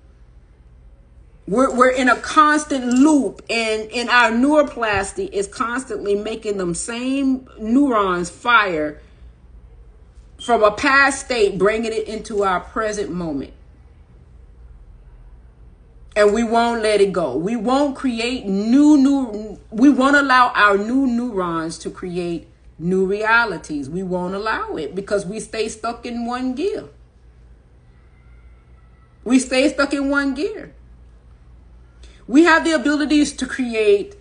We're in a constant loop, and in our neuroplasty is constantly making them same neurons fire from a past state, bringing it into our present moment. And we won't let it go. We won't create we won't allow our new neurons to create new realities. We won't allow it because we stay stuck in one gear. We stay stuck in one gear. We have the abilities to create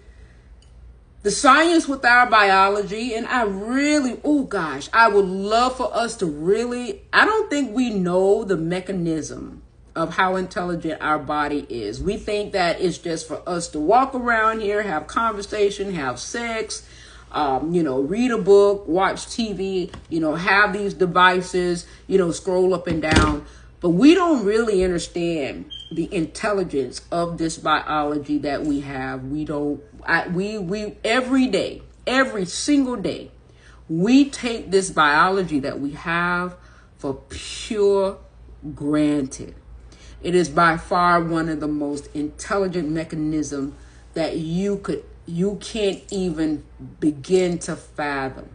the science with our biology, and I would love for us to really, I don't think we know the mechanism of how intelligent our body is. We think that it's just for us to walk around here, have conversation, have sex, read a book, watch TV, have these devices, scroll up and down. But we don't really understand the intelligence of this biology that we have. We every day, every single day, we take this biology that we have for pure granted. It is by far one of the most intelligent mechanisms that you can't even begin to fathom.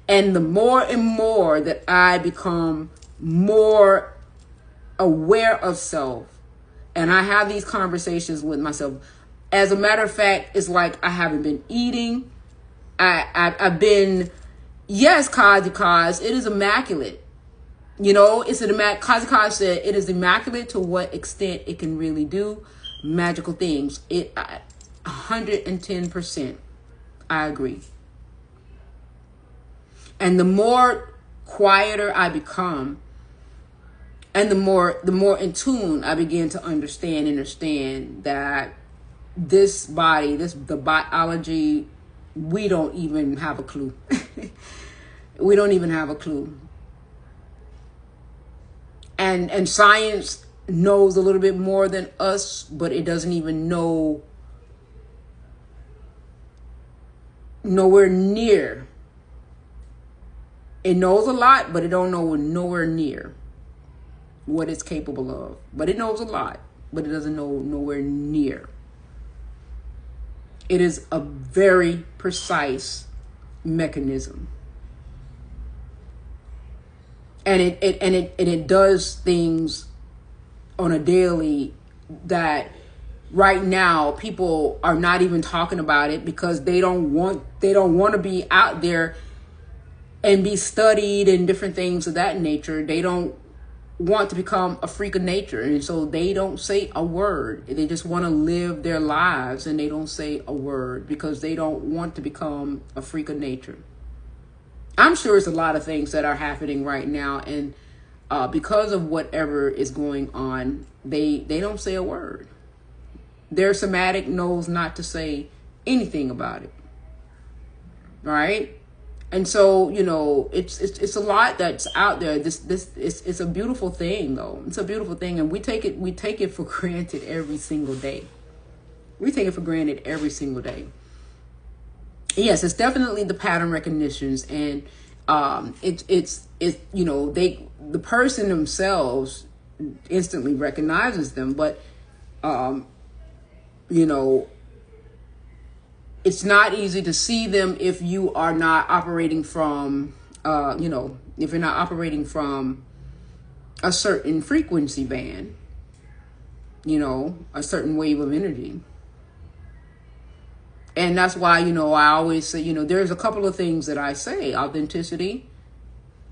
And the more and more that I become more aware of self, and I have these conversations with myself, as a matter of fact, it's like I haven't been eating. I've been, yes, Kazi, it is immaculate. Kazi said it is immaculate to what extent it can really do magical things. 110%. I agree. And the more quieter I become, and the more in tune I begin to understand that this body, the biology, we don't even have a clue. We don't even have a clue. And science knows a little bit more than us, but it doesn't even know nowhere near. It knows a lot, but it don't know nowhere near what it's capable of. But it knows a lot, but it doesn't know nowhere near. It is a very precise mechanism. And it does things on a daily that right now people are not even talking about it because they don't want to be out there and be studied and different things of that nature. They don't want to become a freak of nature, and so they don't say a word. They just want to live their lives, and they don't say a word because they don't want to become a freak of nature. I'm sure it's a lot of things that are happening right now, and because of whatever is going on, they don't say a word. Their somatic knows not to say anything about it, right? And so, it's a lot that's out there. It's a beautiful thing, though. It's a beautiful thing, and we take it for granted every single day. We take it for granted every single day. Yes, it's definitely the pattern recognitions, and the person themselves instantly recognizes them, but it's not easy to see them if you are not operating from, if you're not operating from a certain frequency band, a certain wave of energy. And that's why, I always say, there's a couple of things that I say: authenticity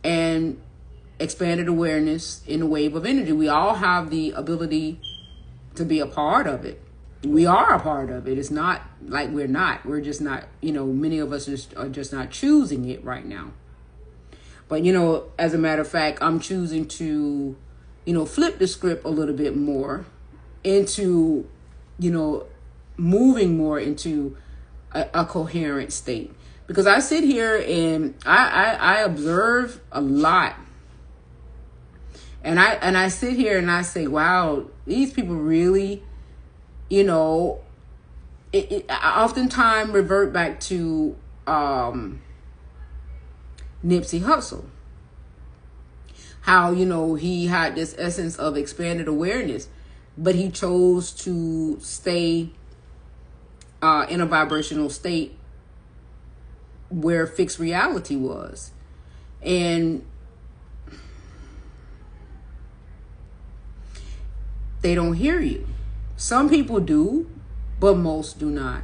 and expanded awareness in a wave of energy. We all have the ability to be a part of it. We are a part of it. It's not like we're not. We're just not, many of us are just not choosing it right now. But, as a matter of fact, I'm choosing to, flip the script a little bit more into, moving more into a coherent state. Because I sit here and I observe a lot. And I sit here and I say, wow, these people really, I oftentimes revert back to Nipsey Hussle. How, he had this essence of expanded awareness, but he chose to stay in a vibrational state where fixed reality was. And they don't hear you. Some people do, but most do not.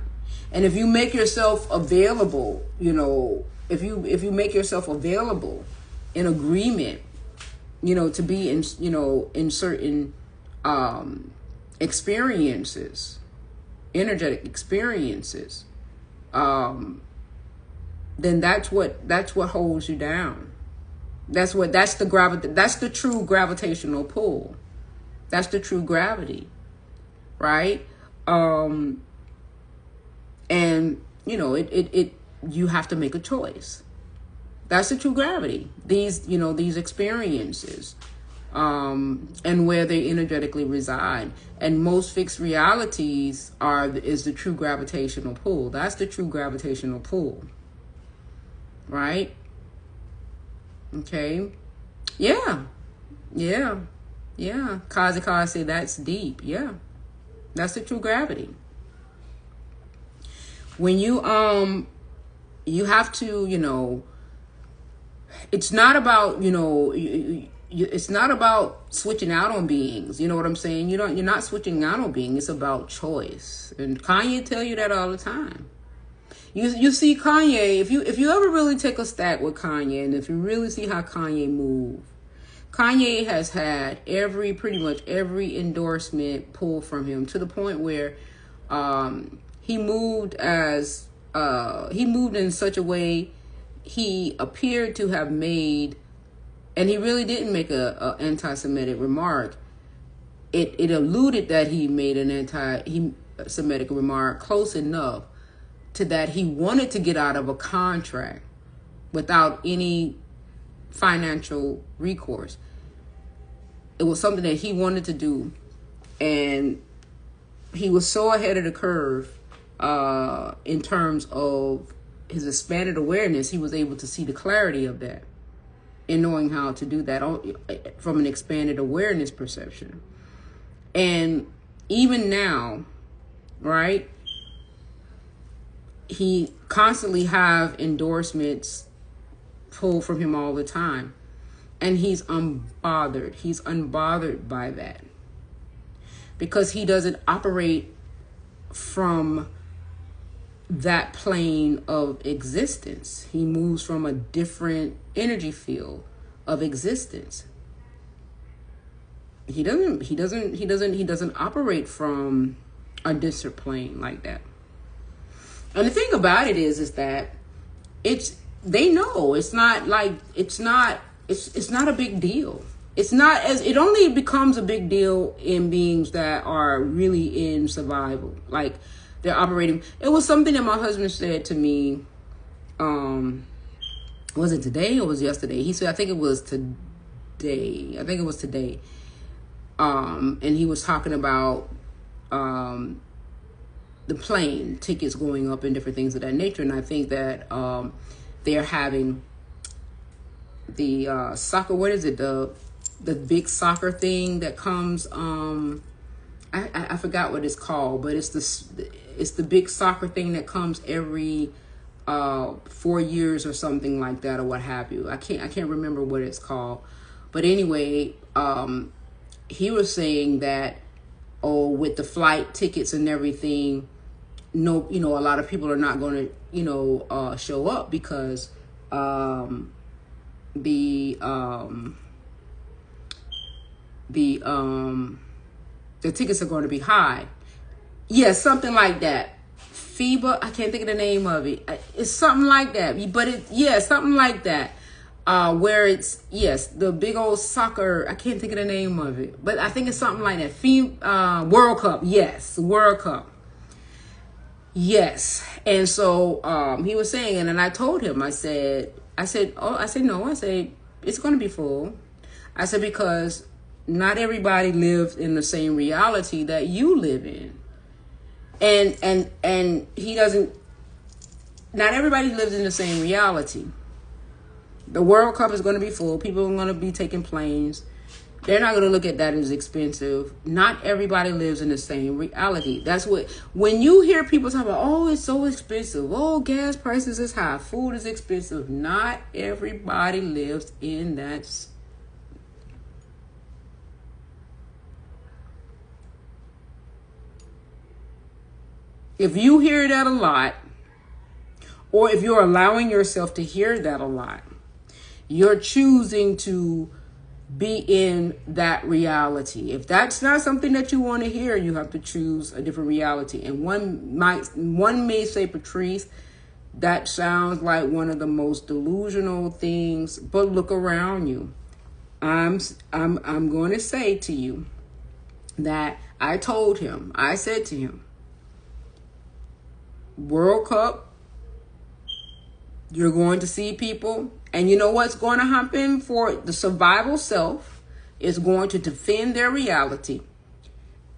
And if you make yourself available, if you make yourself available in agreement, to be in, in certain experiences, energetic experiences, then that's what holds you down. That's the true gravitational pull. That's the true gravity, right? And you have to make a choice. That's the true gravity. These experiences, and where they energetically reside. And most fixed realities is the true gravitational pull. That's the true gravitational pull, right? Okay. Yeah. Kazakar say that's deep. Yeah. That's the true gravity. When you have to, it's not about, it's not about switching out on beings. You know what I'm saying? You're not switching out on being. It's about choice. And Kanye tell you that all the time. You see Kanye, if you ever really take a stack with Kanye, and if you really see how Kanye move, Kanye has had pretty much every endorsement pulled from him, to the point where he moved in such a way he appeared to have made, and he really didn't make a anti-Semitic remark. It alluded that he made an anti-Semitic remark close enough to that he wanted to get out of a contract without any financial recourse. It was something that he wanted to do, and he was so ahead of the curve in terms of his expanded awareness. He was able to see the clarity of that and knowing how to do that from an expanded awareness perception. And even now, right, he constantly have endorsements pulled from him all the time. And he's unbothered. He's unbothered by that. because he doesn't operate from that plane of existence. He moves from a different energy field of existence. He doesn't operate from a different plane like that. And the thing about it is that they know it's not a big deal. It only becomes a big deal in beings that are really in survival. Like, they're operating. It was something that my husband said to me. Was it today or was it yesterday? He said, I think it was today. And he was talking about the plane tickets going up and different things of that nature. And I think that they're having the soccer. What is it? The big soccer thing that comes. I forgot what it's called, but it's the big soccer thing that comes every 4 years or something like that, or what have you. I can't remember what it's called, but anyway, he was saying that, with the flight tickets and everything, a lot of people are not going to show up because the tickets are going to be high. Yeah, something like that. FIBA, I can't think of the name of it. It's something like that. But something like that. Where it's, yes, the big old soccer, I can't think of the name of it. But I think it's something like that. World Cup. Yes, World Cup. Yes. And so he was saying, and then I told him, I said, no, it's going to be full. I said, because not everybody lives in the same reality that you live in. And he doesn't, not everybody lives in the same reality. The World Cup is going to be full. People are going to be taking planes. They're not going to look at that as expensive. Not everybody lives in the same reality. That's when you hear people talk about, oh, it's so expensive. Oh, gas prices is high. Food is expensive. Not everybody lives in that. If you hear that a lot, or if you're allowing yourself to hear that a lot, you're choosing to be in that reality. If that's not something that you want to hear, you have to choose a different reality. And one may say, Patrice, that sounds like one of the most delusional things, but look around you. I'm going to say to you that I said to him, World Cup, you're going to see people, and you know what's going to happen for the survival self is going to defend their reality.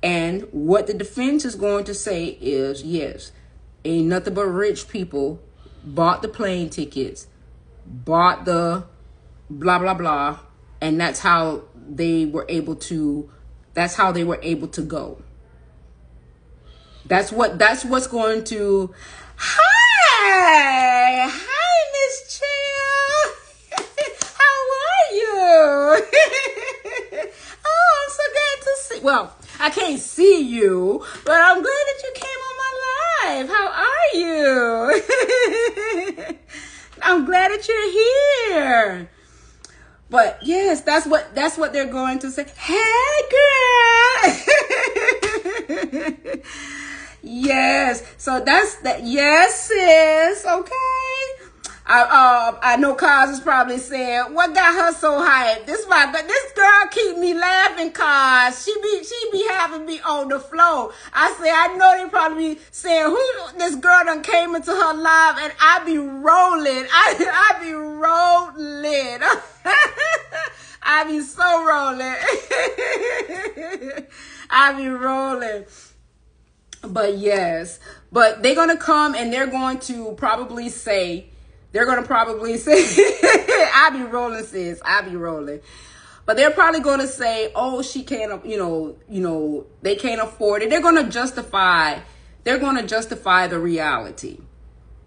And what the defense is going to say is, yes, ain't nothing but rich people bought the plane tickets, bought the blah, blah, blah. And that's how they were able to go. That's what's going to. Hi, Miss Chill. How are you? Oh, I'm so glad to see. Well, I can't see you, but I'm glad that you came on my live. How are you? I'm glad that you're here. But yes, that's what they're going to say. Hey, girl. Yes. So that's that. Yes, sis. Okay. I know Kaz is probably saying, what got her so hyped? This girl keep me laughing, Kaz. She be having me on the floor. I say, I know they probably be saying, who this girl done came into her live, and I be rolling. I be rolling. I be so rolling. I be rolling. But yes, but they're going to come and they're going to probably say, I be rolling, sis. I be rolling. But they're probably going to say, oh, she can't, they can't afford it. They're going to justify the reality.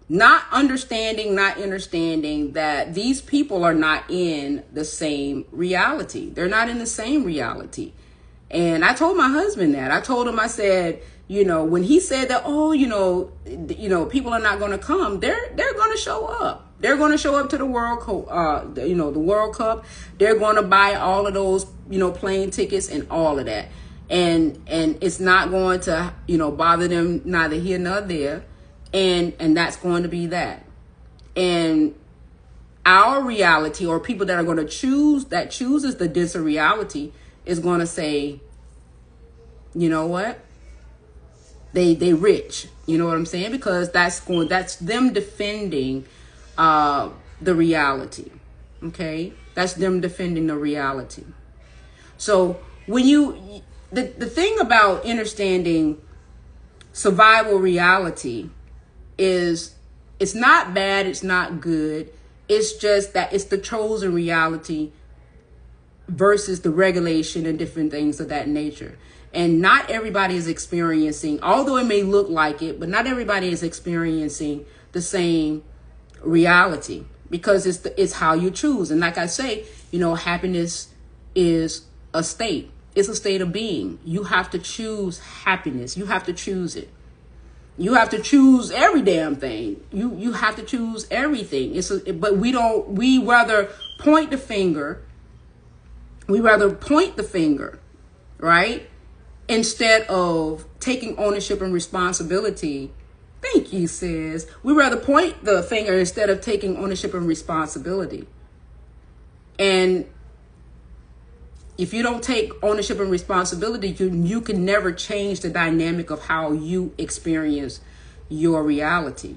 Not understanding that these people are not in the same reality. They're not in the same reality. And I told my husband that. I told him, I said, when he said that, oh, people are not going to come, they're going to show up. They're going to show up to the the World Cup. They're going to buy all of those, plane tickets and all of that. And it's not going to, bother them neither here nor there. And that's going to be that. And our reality, or people that are going to chooses the denser reality, is going to say, you know what? They rich. You know what I'm saying? Because that's them defending the reality. Okay? That's them defending the reality. So when the thing about understanding survival reality is, it's not bad, it's not good. It's just that it's the chosen reality versus the regulation and different things of that nature. And not everybody is experiencing, although it may look like it, but not everybody is experiencing the same reality, because it's how you choose. And like I say, happiness is a state. It's a state of being. You have to choose happiness. You have to choose it. You have to choose every damn thing. You have to choose everything. But we rather point the finger. We rather point the finger, right? Instead of taking ownership and responsibility. Thank you, sis. We rather point the finger instead of taking ownership and responsibility. And if you don't take ownership and responsibility, you can never change the dynamic of how you experience your reality.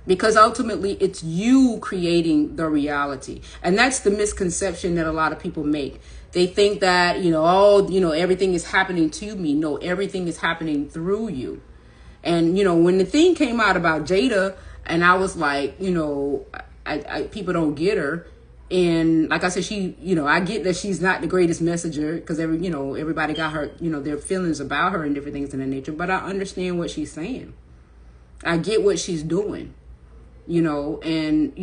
Because ultimately, it's you creating the reality. And that's the misconception that a lot of people make. They think that, everything is happening to me. No, everything is happening through you. And, when the thing came out about Jada, and I was like, people don't get her. And like I said, she, I get that she's not the greatest messenger, because everybody got her, their feelings about her and different things in that nature. But I understand what she's saying. I get what she's doing, and,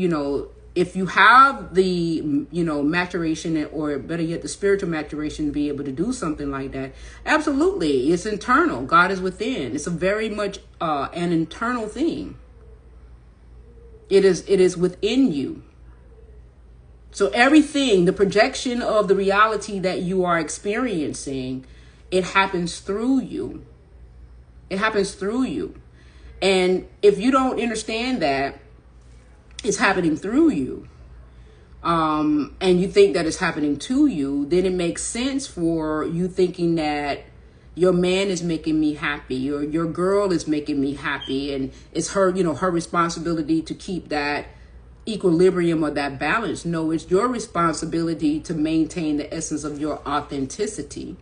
if you have the, maturation, or better yet, the spiritual maturation to be able to do something like that, absolutely. It's internal. God is within. It's a very much an internal thing. It is within you. So everything, the projection of the reality that you are experiencing, it happens through you. It happens through you. And if you don't understand that it's happening through you, and you think that it's happening to you, then it makes sense for you thinking that your man is making me happy, or your girl is making me happy, and it's her, her responsibility to keep that equilibrium or that balance. No, it's your responsibility to maintain the essence of your authenticity.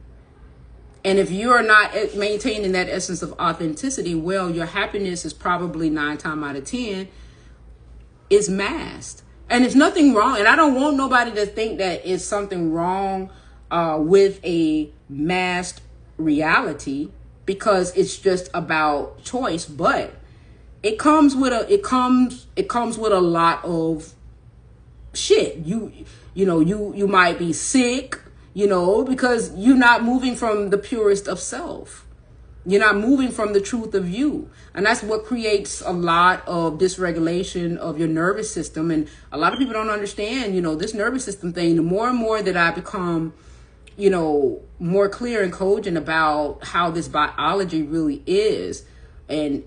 And if you're not maintaining that essence of authenticity, well, your happiness is probably 9 times out of 10 is masked. And it's nothing wrong. And I don't want nobody to think that it's something wrong with a masked reality, because it's just about choice. But it comes with a lot of shit. You might be sick, because you're not moving from the purest of self. You're not moving from the truth of you. And that's what creates a lot of dysregulation of your nervous system. And a lot of people don't understand, this nervous system thing. The more and more that I become, more clear and cogent about how this biology really is, and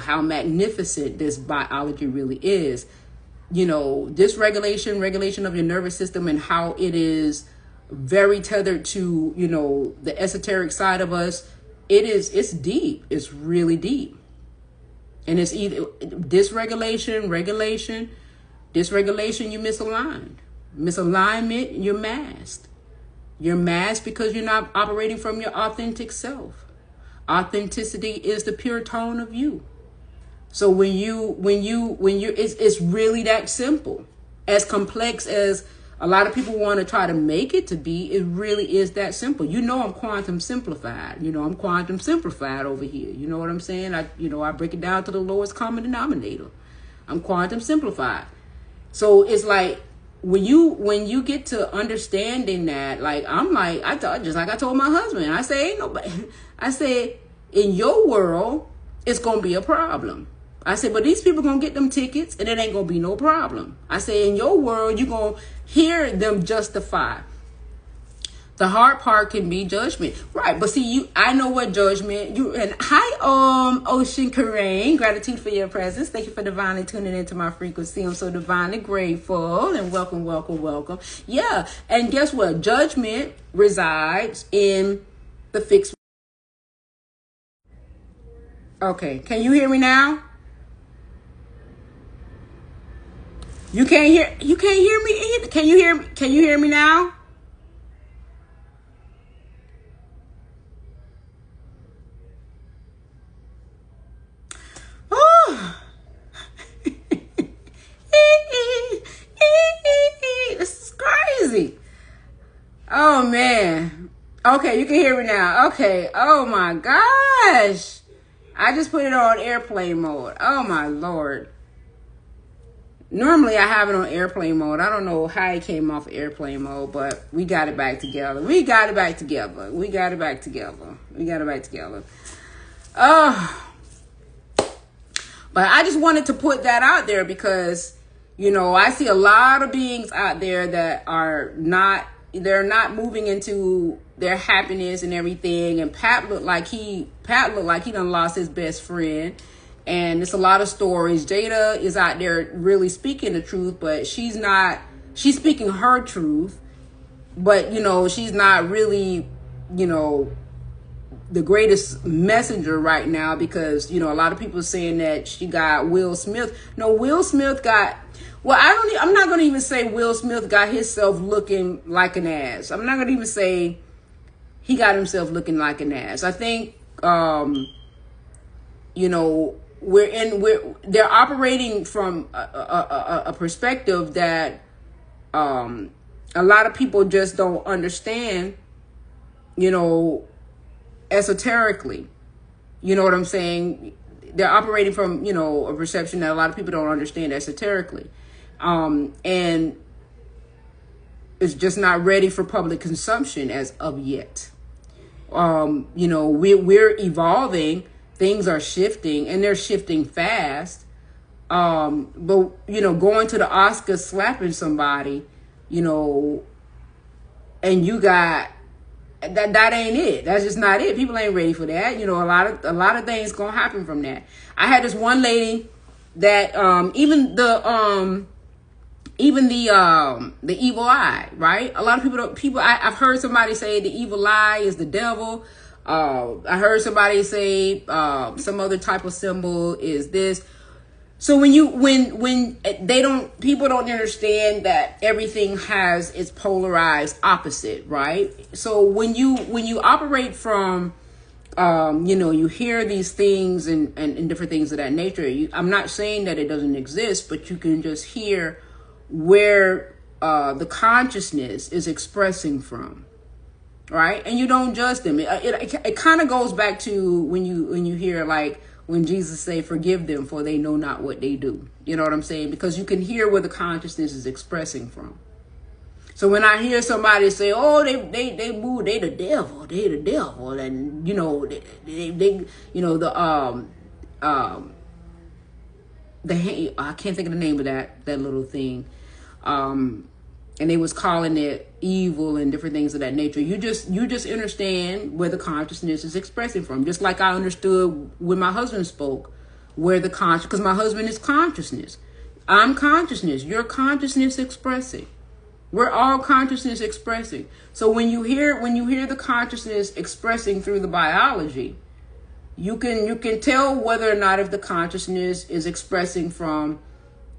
how magnificent this biology really is, regulation of your nervous system, and how it is very tethered to, the esoteric side of us. It's deep. It's really deep. And it's either dysregulation, regulation, dysregulation, you misaligned. Misalignment, you're masked. You're masked because you're not operating from your authentic self. Authenticity is the pure tone of you. So when you it's really that simple. As complex as a lot of people want to try to make it to be, it really is that simple. I'm quantum simplified. I'm quantum simplified over here. You know what I'm saying? I break it down to the lowest common denominator. I'm quantum simplified. So it's like, when you get to understanding that, like I'm like I thought, just like I told my husband, I say ain't nobody. I said in your world it's gonna be a problem. I said, but these people gonna get them tickets and it ain't gonna be no problem. I say in your world you gonna hear them justify. The hard part can be judgment, right? But see, I know what judgment you and hi, Ocean Karain. Gratitude for your presence. Thank you for divinely tuning into my frequency. I'm so divinely grateful and welcome, welcome, welcome. Yeah, and guess what? Judgment resides in the fixed. Okay, can you hear me now? You can't hear. You can't hear me either. Can you hear me? Can you hear me now? Oh. This is crazy. Oh man. Okay, you can hear me now. Okay. Oh my gosh. I just put it on airplane mode. Oh my Lord. Normally I have it on airplane mode. I don't know how it came off airplane mode, but we got it back together. We got it back together. We got it back together. We got it back together. Oh. But I just wanted to put that out there because, you know, I see a lot of beings out there that are not, they're not moving into their happiness and everything. And Pat looked like he done lost his best friend. And it's a lot of stories. Jada is out there really speaking the truth, but she's speaking her truth. But, you know, she's not really, you know, the greatest messenger right now because, you know, a lot of people are saying that she got Will Smith. No, Will Smith got, well, I'm not going to even say Will Smith got himself looking like an ass. I'm not going to even say he got himself looking like an ass. I think, you know, they're operating from a perspective that, a lot of people just don't understand, you know, esoterically. You know what I'm saying? They're operating from, you know, a perception that a lot of people don't understand esoterically. And it's just not ready for public consumption as of yet. You know, we're evolving, things are shifting and they're shifting fast. But, you know, going to the Oscars, slapping somebody, you know, and you got, that ain't it. That's just not it. People ain't ready for that. You know, a lot of things gonna happen from that. I had this one lady that even the evil eye, right? A lot of I've heard somebody say the evil eye is the devil. I heard somebody say some other type of symbol is this. So when people don't understand that everything has its polarized opposite, right? So when you operate from, you know, you hear these things and different things of that nature. I'm not saying that it doesn't exist, but you can just hear where the consciousness is expressing from, right? And you don't judge them. It kind of goes back to when you hear like, when Jesus say, forgive them for they know not what they do. You know what I'm saying? Because you can hear where the consciousness is expressing from. So when I hear somebody say, oh, they move, they the devil. And, you know, they you know, I can't think of the name of that little thing. And they was calling it evil and different things of that nature. You just understand where the consciousness is expressing from. Just like I understood when my husband spoke, where the because my husband is consciousness. I'm consciousness. You're consciousness expressing. We're all consciousness expressing. So when you hear the consciousness expressing through the biology, you can tell whether or not if the consciousness is expressing from,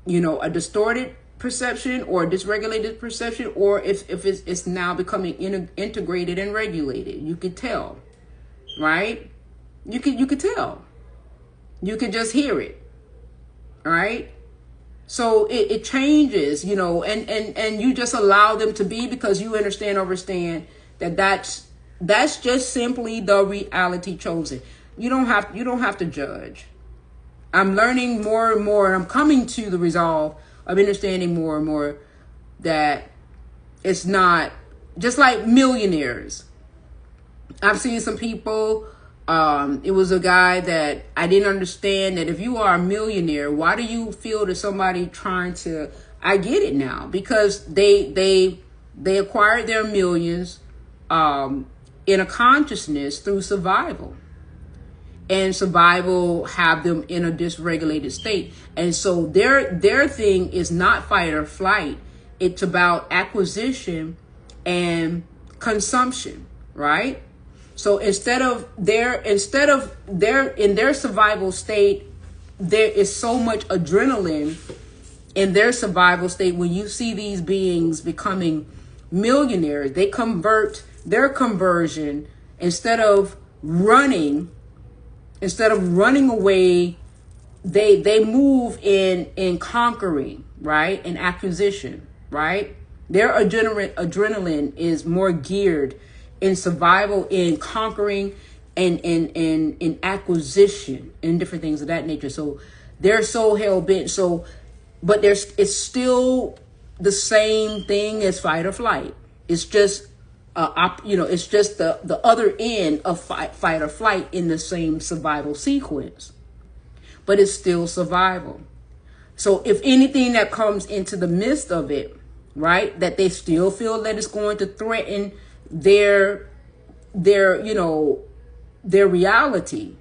you know, a distorted perception or dysregulated perception, or if it's now becoming integrated and regulated. You could tell, right? You could tell. You could just hear it, right? So it changes, you know, and you just allow them to be because you understand that that's just simply the reality chosen. You don't have to judge. I'm learning more and more, and I'm coming to the resolve of understanding more and more that it's not just like millionaires. I've seen some people, it was a guy that I didn't understand that if you are a millionaire, why do you feel that somebody trying to, I get it now, because they acquired their millions in a consciousness through survival. And survival have them in a dysregulated state. And so their thing is not fight or flight. It's about acquisition and consumption, right? So instead of their in their survival state, there is so much adrenaline in their survival state. When you see these beings becoming millionaires, they convert their conversion instead of running away, they move in conquering, right? In acquisition, right? Their adrenaline is more geared in survival, in conquering, and in acquisition, and different things of that nature. So they're so hell bent. So, but it's still the same thing as fight or flight. It's just it's just the other end of fight or flight in the same survival sequence, but it's still survival. So if anything that comes into the midst of it, right, that they still feel that it's going to threaten their reality,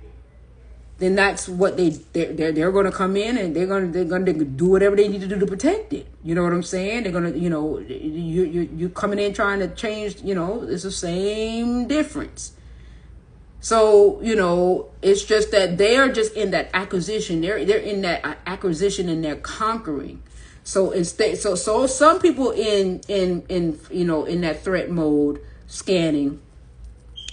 then that's what they're going to come in, and they're going to do whatever they need to do to protect it. You know what I'm saying? They're going to, you coming in trying to change, it's the same difference. So, it's just that they are just in that acquisition. They're in that acquisition, and they're conquering. So instead, so some people in that threat mode scanning,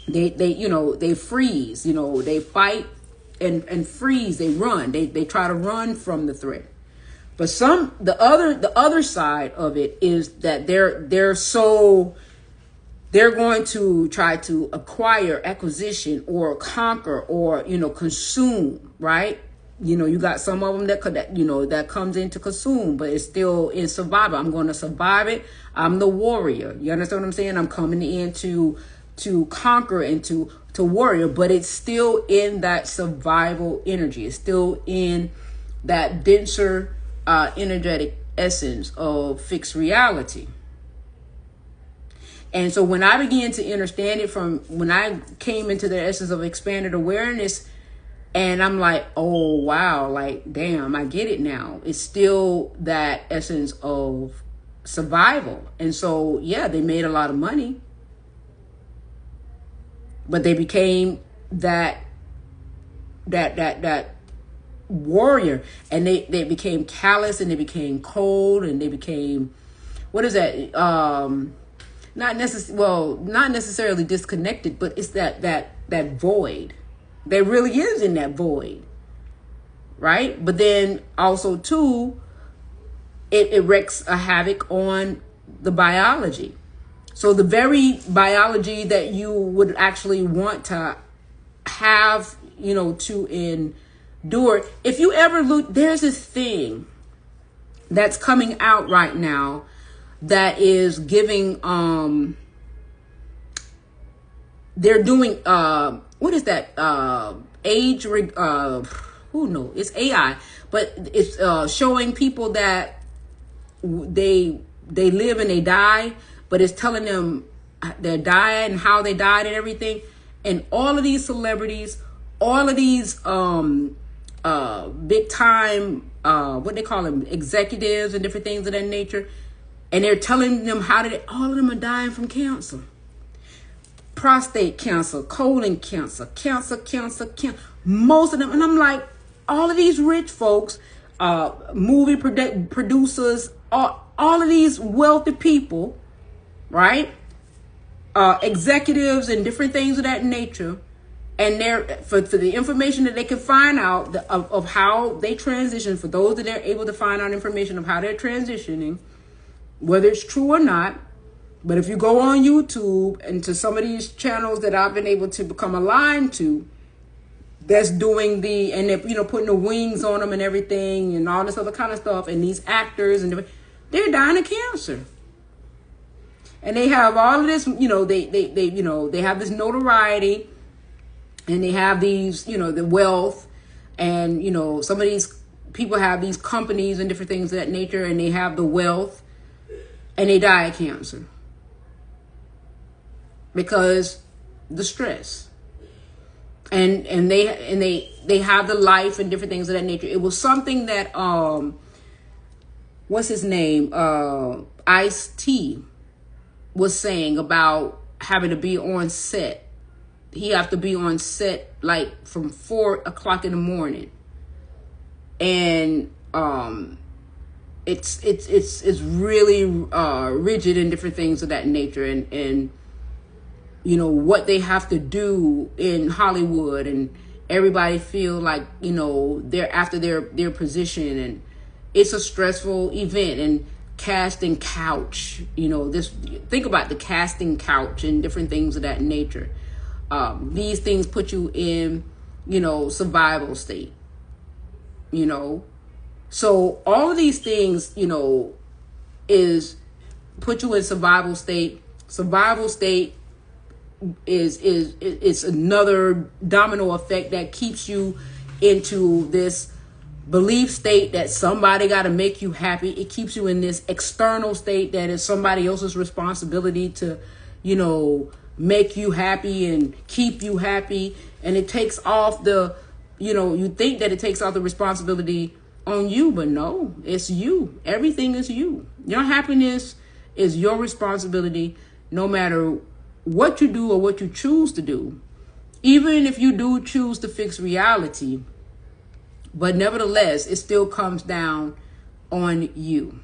they freeze, they fight and freeze, they run, they try to run from the threat. But the other side of it is that they're going to try to acquire, acquisition, or conquer, or consume, right? You got some of them that comes into consume, but it's still in survival. I'm going to survive it. I'm the warrior. You understand what I'm saying? I'm coming in to conquer and to warrior, but it's still in that survival energy. It's still in that denser energetic essence of fixed reality. And so when I began to understand it, from when I came into the essence of expanded awareness, and I'm like, oh, wow, like, damn, I get it now. It's still that essence of survival. And so, yeah, they made a lot of money, but they became that warrior, and they became callous, and they became cold, and they became, what is that? Not necessarily disconnected, but it's that void. There really is in that void, right? But then also too, it wreaks a havoc on the biology. So the very biology that you would actually want to have, to endure. If you ever look, there's this thing that's coming out right now that is giving, they're doing, what is that? Who knows? It's AI, but it's showing people that they live and they die, but it's telling them they died and how they died and everything. And all of these celebrities, all of these big time, what they call them, executives and different things of that nature, and they're telling them all of them are dying from cancer. Prostate cancer, colon cancer, cancer. Most of them. And I'm like, all of these rich folks, movie producers, all of these wealthy people, right? Executives and different things of that nature. And they're for the information that they can find out of how they transition, for those that are able to find out information of how they're transitioning, whether it's true or not. But if you go on YouTube and to some of these channels that I've been able to become aligned to, that's doing and they're putting the wings on them and everything and all this other kind of stuff, and these actors and they're dying of cancer. And they have all of this, they have this notoriety, and they have these, the wealth, and, some of these people have these companies and different things of that nature, and they have the wealth, and they die of cancer because the stress. And they have the life and different things of that nature. It was something that what's his name, Ice-T was saying about having to be on set. He have to be on set like from 4 o'clock in the morning, and it's really rigid and different things of that nature, and what they have to do in Hollywood, and everybody feel like they're after their position, and it's a stressful event. And casting couch, this, think about the casting couch and different things of that nature. These things put you in survival state, so all of these things is put you in survival state. Survival state is another domino effect that keeps you into this belief state that somebody got to make you happy. It keeps you in this external state that is somebody else's responsibility to, make you happy and keep you happy. And it takes off the, you think that it takes off the responsibility on you, but no, it's you. Everything is you. Your happiness is your responsibility, no matter what you do or what you choose to do. Even if you do choose to fix reality, but nevertheless, it still comes down on you.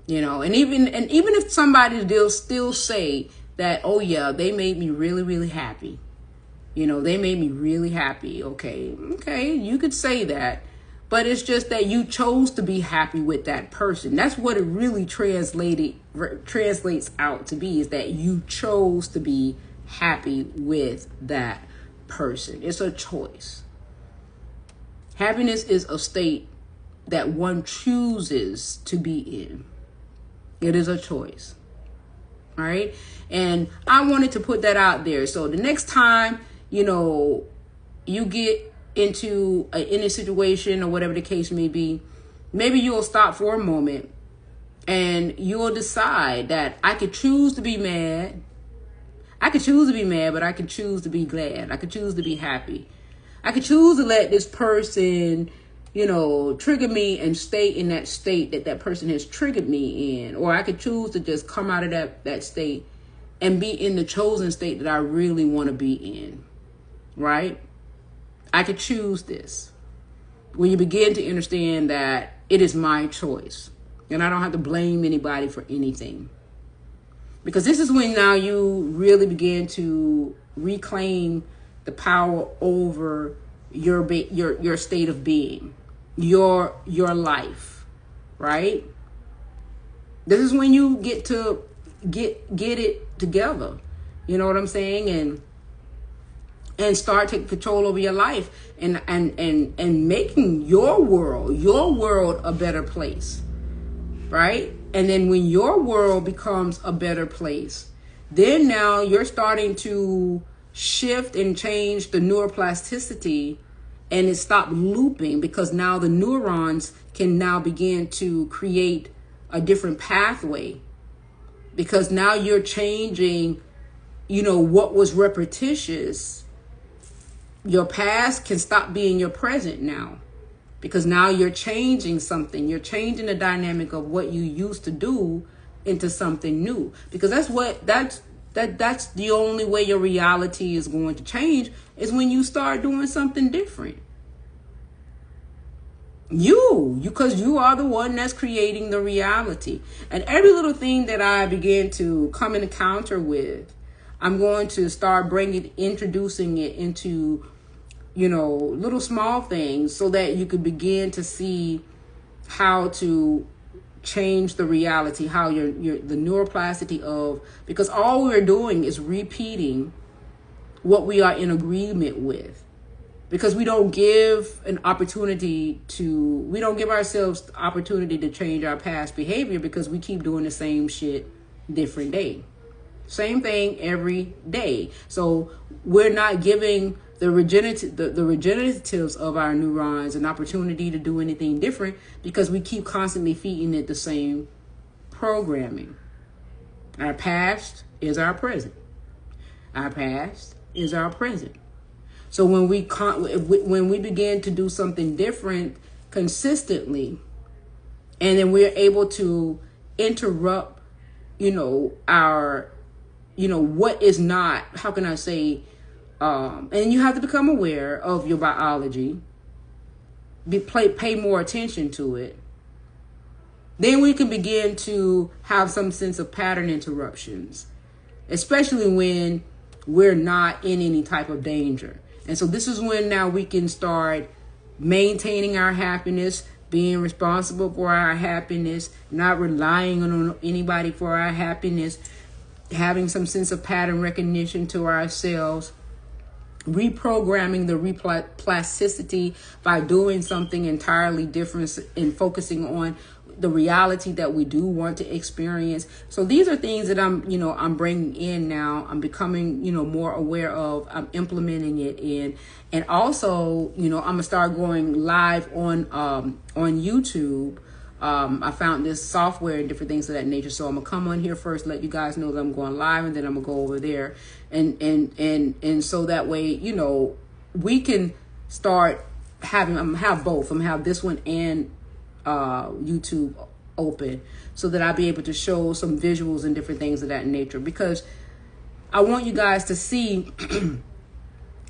And even if somebody will still say that, oh yeah, they made me really, really happy. They made me really happy. Okay, you could say that, but it's just that you chose to be happy with that person. That's what it really translates out to be, is that you chose to be happy with that person. It's a choice. Happiness is a state that one chooses to be in. It is a choice. All right. And I wanted to put that out there. So the next time, you get into any situation or whatever the case may be, maybe you'll stop for a moment and you'll decide that I could choose to be mad. I could choose to be mad, but I could choose to be glad. I could choose to be happy. I could choose to let this person, trigger me and stay in that state that person has triggered me in. Or I could choose to just come out of that state and be in the chosen state that I really want to be in. Right? I could choose this. When you begin to understand that it is my choice and I don't have to blame anybody for anything. Because this is when now you really begin to reclaim the power over your state of being, your life, right? This is when you get to get it together. You know what I'm saying? And start taking control over your life and making your world a better place, right? And then when your world becomes a better place, then now you're starting to shift and change the neuroplasticity, and it stopped looping, because now the neurons can now begin to create a different pathway, because now you're changing, what was repetitious. Your past can stop being your present now, because now you're changing something. You're changing the dynamic of what you used to do into something new, because that's the only way your reality is going to change, is when you start doing something different. Because you are the one that's creating the reality. And every little thing that I begin to come in encounter with, I'm going to start introducing it into, little small things, so that you could begin to see how to change the reality, how the neuroplasticity of, because all we're doing is repeating what we are in agreement with, because we don't give ourselves the opportunity to change our past behavior, because we keep doing the same shit different day. Same thing every day. So we're not giving the regeneratives of our neurons an opportunity to do anything different because we keep constantly feeding it the same programming. Our past is our present. Our past is our present. So when we begin to do something different consistently, and then we're able to interrupt, our, what is not, how can I say, and you have to become aware of your biology, pay more attention to it. Then we can begin to have some sense of pattern interruptions, especially when we're not in any type of danger. And so this is when now we can start maintaining our happiness, being responsible for our happiness, not relying on anybody for our happiness, having some sense of pattern recognition to ourselves, reprogramming the replasticity by doing something entirely different and focusing on the reality that we do want to experience. So these are things that I'm bringing in now. I'm becoming, more aware of. I'm implementing it in. And also, I'm going to start going live on YouTube. I found this software and different things of that nature. So I'm gonna come on here first, let you guys know that I'm going live, and then I'm gonna go over there. And so that way, we can start having, I'm gonna have both. I'm gonna have this one and YouTube open so that I'll be able to show some visuals and different things of that nature, because I want you guys to see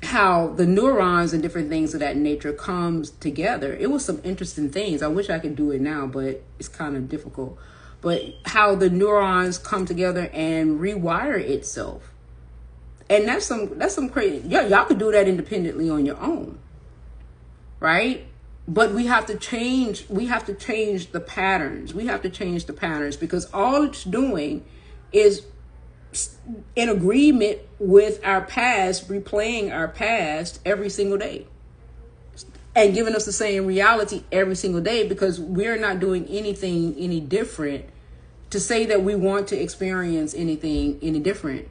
how the neurons and different things of that nature comes together. It was some interesting things. I wish I could do it now, but it's kind of difficult. But how the neurons come together and rewire itself. And that's some crazy. Y'all could do that independently on your own. Right? But we have to change the patterns. We have to change the patterns, because all it's doing is in agreement with our past, replaying our past every single day and giving us the same reality every single day, because we're not doing anything any different to say that we want to experience anything any different,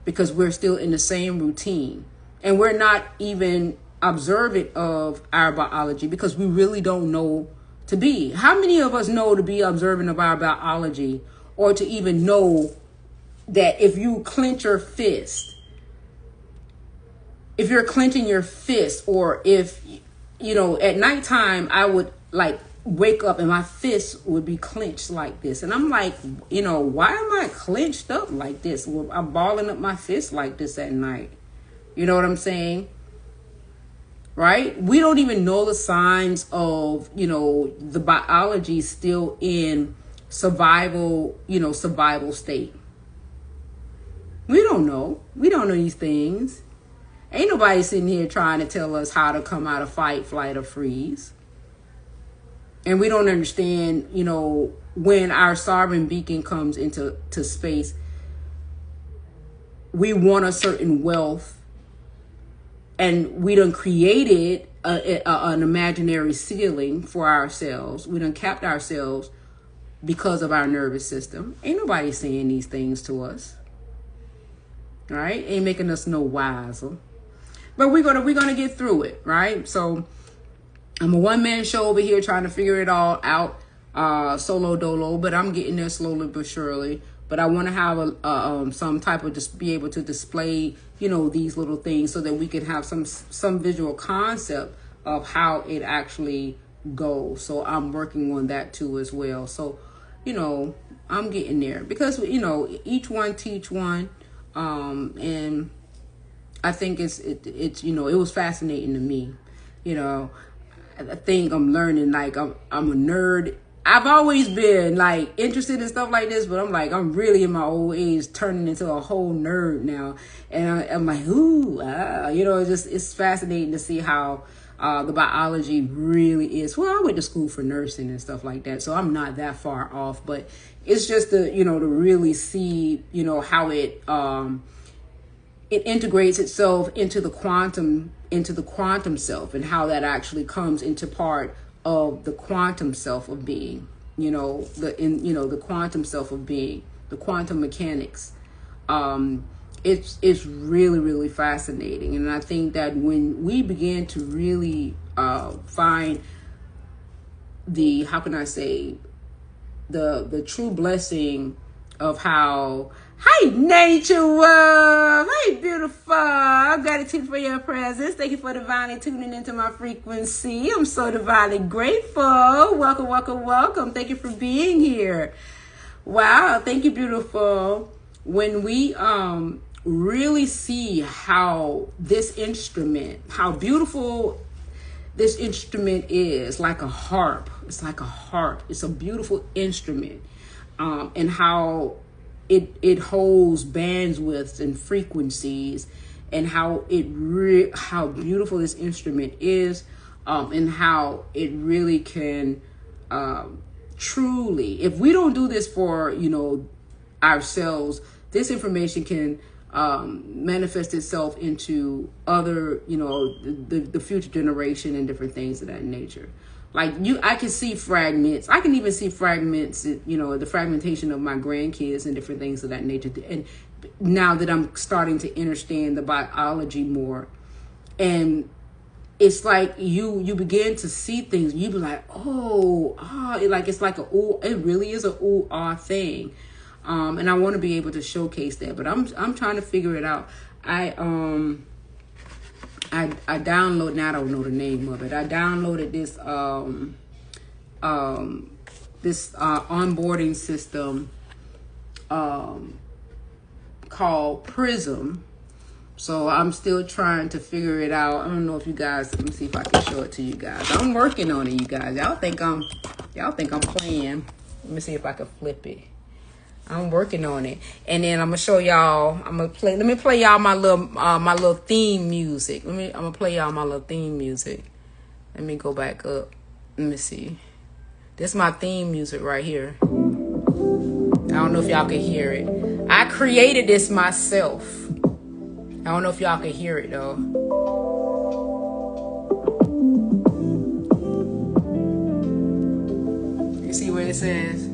because we're still in the same routine and we're not even observant of our biology, because we really don't know to be. How many of us know to be observant of our biology, or to even know that if you clench your fist, if you're clenching your fist, or if, at nighttime, I would wake up and my fist would be clenched like this. And I'm like, why am I clenched up like this? Well, I'm balling up my fist like this at night. You know what I'm saying? Right? We don't even know the signs of, the biology still in survival state. We don't know. We don't know these things. Ain't nobody sitting here trying to tell us how to come out of fight, flight, or freeze. And we don't understand, when our sovereign beacon comes into space, we want a certain wealth, and we done created an imaginary ceiling for ourselves. We done capped ourselves because of our nervous system. Ain't nobody saying these things to us. Right? Ain't making us no wiser. But we're gonna get through it, right? So I'm a one-man show over here trying to figure it all out, solo dolo, but I'm getting there slowly but surely. But I want to have some type of just be able to display, these little things, so that we can have some visual concept of how it actually goes. So I'm working on that too as well. So, I'm getting there, because each one teach one. And I think it was fascinating to me. I think I'm learning, I'm a nerd. I've always been interested in stuff like this, but I'm really in my old age turning into a whole nerd now. And I'm like, ooh, it's fascinating to see how the biology really is. Well, I went to school for nursing and stuff like that, so I'm not that far off, but it's just to really see, how it integrates itself into the quantum self, and how that actually comes into part of the quantum self of being, the quantum self of being. the quantum mechanics. It's really, really fascinating. And I think that when we begin to really find the, how can I say, the true blessing of how, hi nature world, hey beautiful, gratitude for your presence, thank you for divinely tuning into my frequency. I'm so divinely grateful. Welcome, welcome, welcome. Thank you for being here. Wow, thank you, beautiful. When we really see how this instrument, how beautiful this instrument is, like a harp. It's like a harp. It's a beautiful instrument, and how it holds bandwidths and frequencies, and how how beautiful this instrument is, and how it really can truly, if we don't do this for ourselves, this information can manifest itself into other, the future generation and different things of that nature. Like I can see fragments. I can even see fragments, the fragmentation of my grandkids and different things of that nature. And now that I'm starting to understand the biology more, and it's like you begin to see things. You be like, it's like it really is a ooh ah thing. And I want to be able to showcase that, but I'm trying to figure it out. I downloaded, now I don't know the name of it. I downloaded this onboarding system called Prism. So I'm still trying to figure it out. I don't know if you guys, let me see if I can show it to you guys. I'm working on it, you guys. Y'all think I'm playing. Let me see if I can flip it. I'm working on it, and then I'm gonna show y'all. Let me play y'all my little theme music. I'm gonna play y'all my little theme music. Let me go back up. Let me see. This is my theme music right here. I don't know if y'all can hear it. I created this myself. I don't know if y'all can hear it though. You see what it says?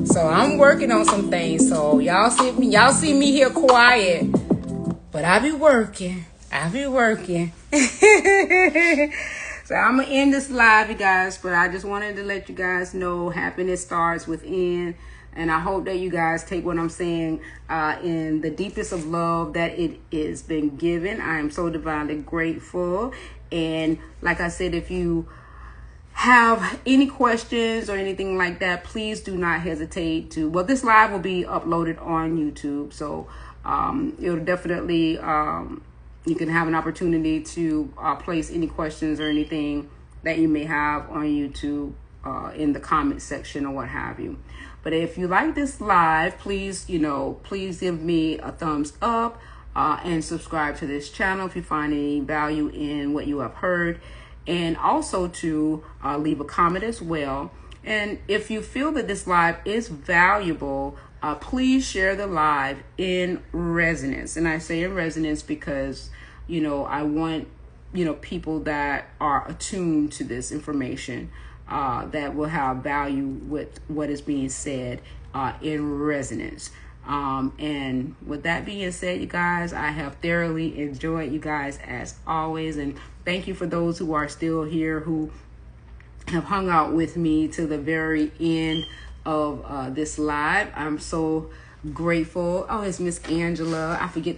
So I'm working on some things. So y'all see me here quiet, but I be working. So I'm gonna end this live, you guys, but I just wanted to let you guys know happiness starts within. And I hope that you guys take what I'm saying in the deepest of love that it is been given. I am so divinely grateful. And like I said, if you have any questions or anything like that, please do not hesitate to, well, this live will be uploaded on YouTube. So it'll definitely, you can have an opportunity to place any questions or anything that you may have on YouTube in the comment section or what have you. But if you like this live, please give me a thumbs up and subscribe to this channel if you find any value in what you have heard. And also to leave a comment as well. And if you feel that this live is valuable, please share the live in resonance. And I say in resonance because, I want, people that are attuned to this information that will have value with what is being said in resonance. And with that being said, you guys, I have thoroughly enjoyed you guys as always. And thank you for those who are still here, who have hung out with me to the very end of this live. I'm so grateful. Oh, it's Miss Angela. I forget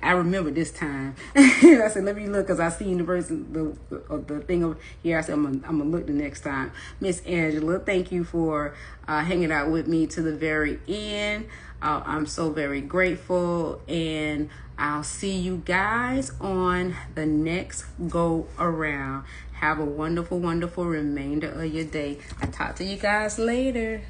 I remember this time. I said, let me look, because I seen the person, the thing over here. I said, I'm gonna look the next time. Miss Angela, thank you for hanging out with me to the very end. I'm so very grateful, and I'll see you guys on the next go around. Have a wonderful, wonderful remainder of your day. I'll talk to you guys later.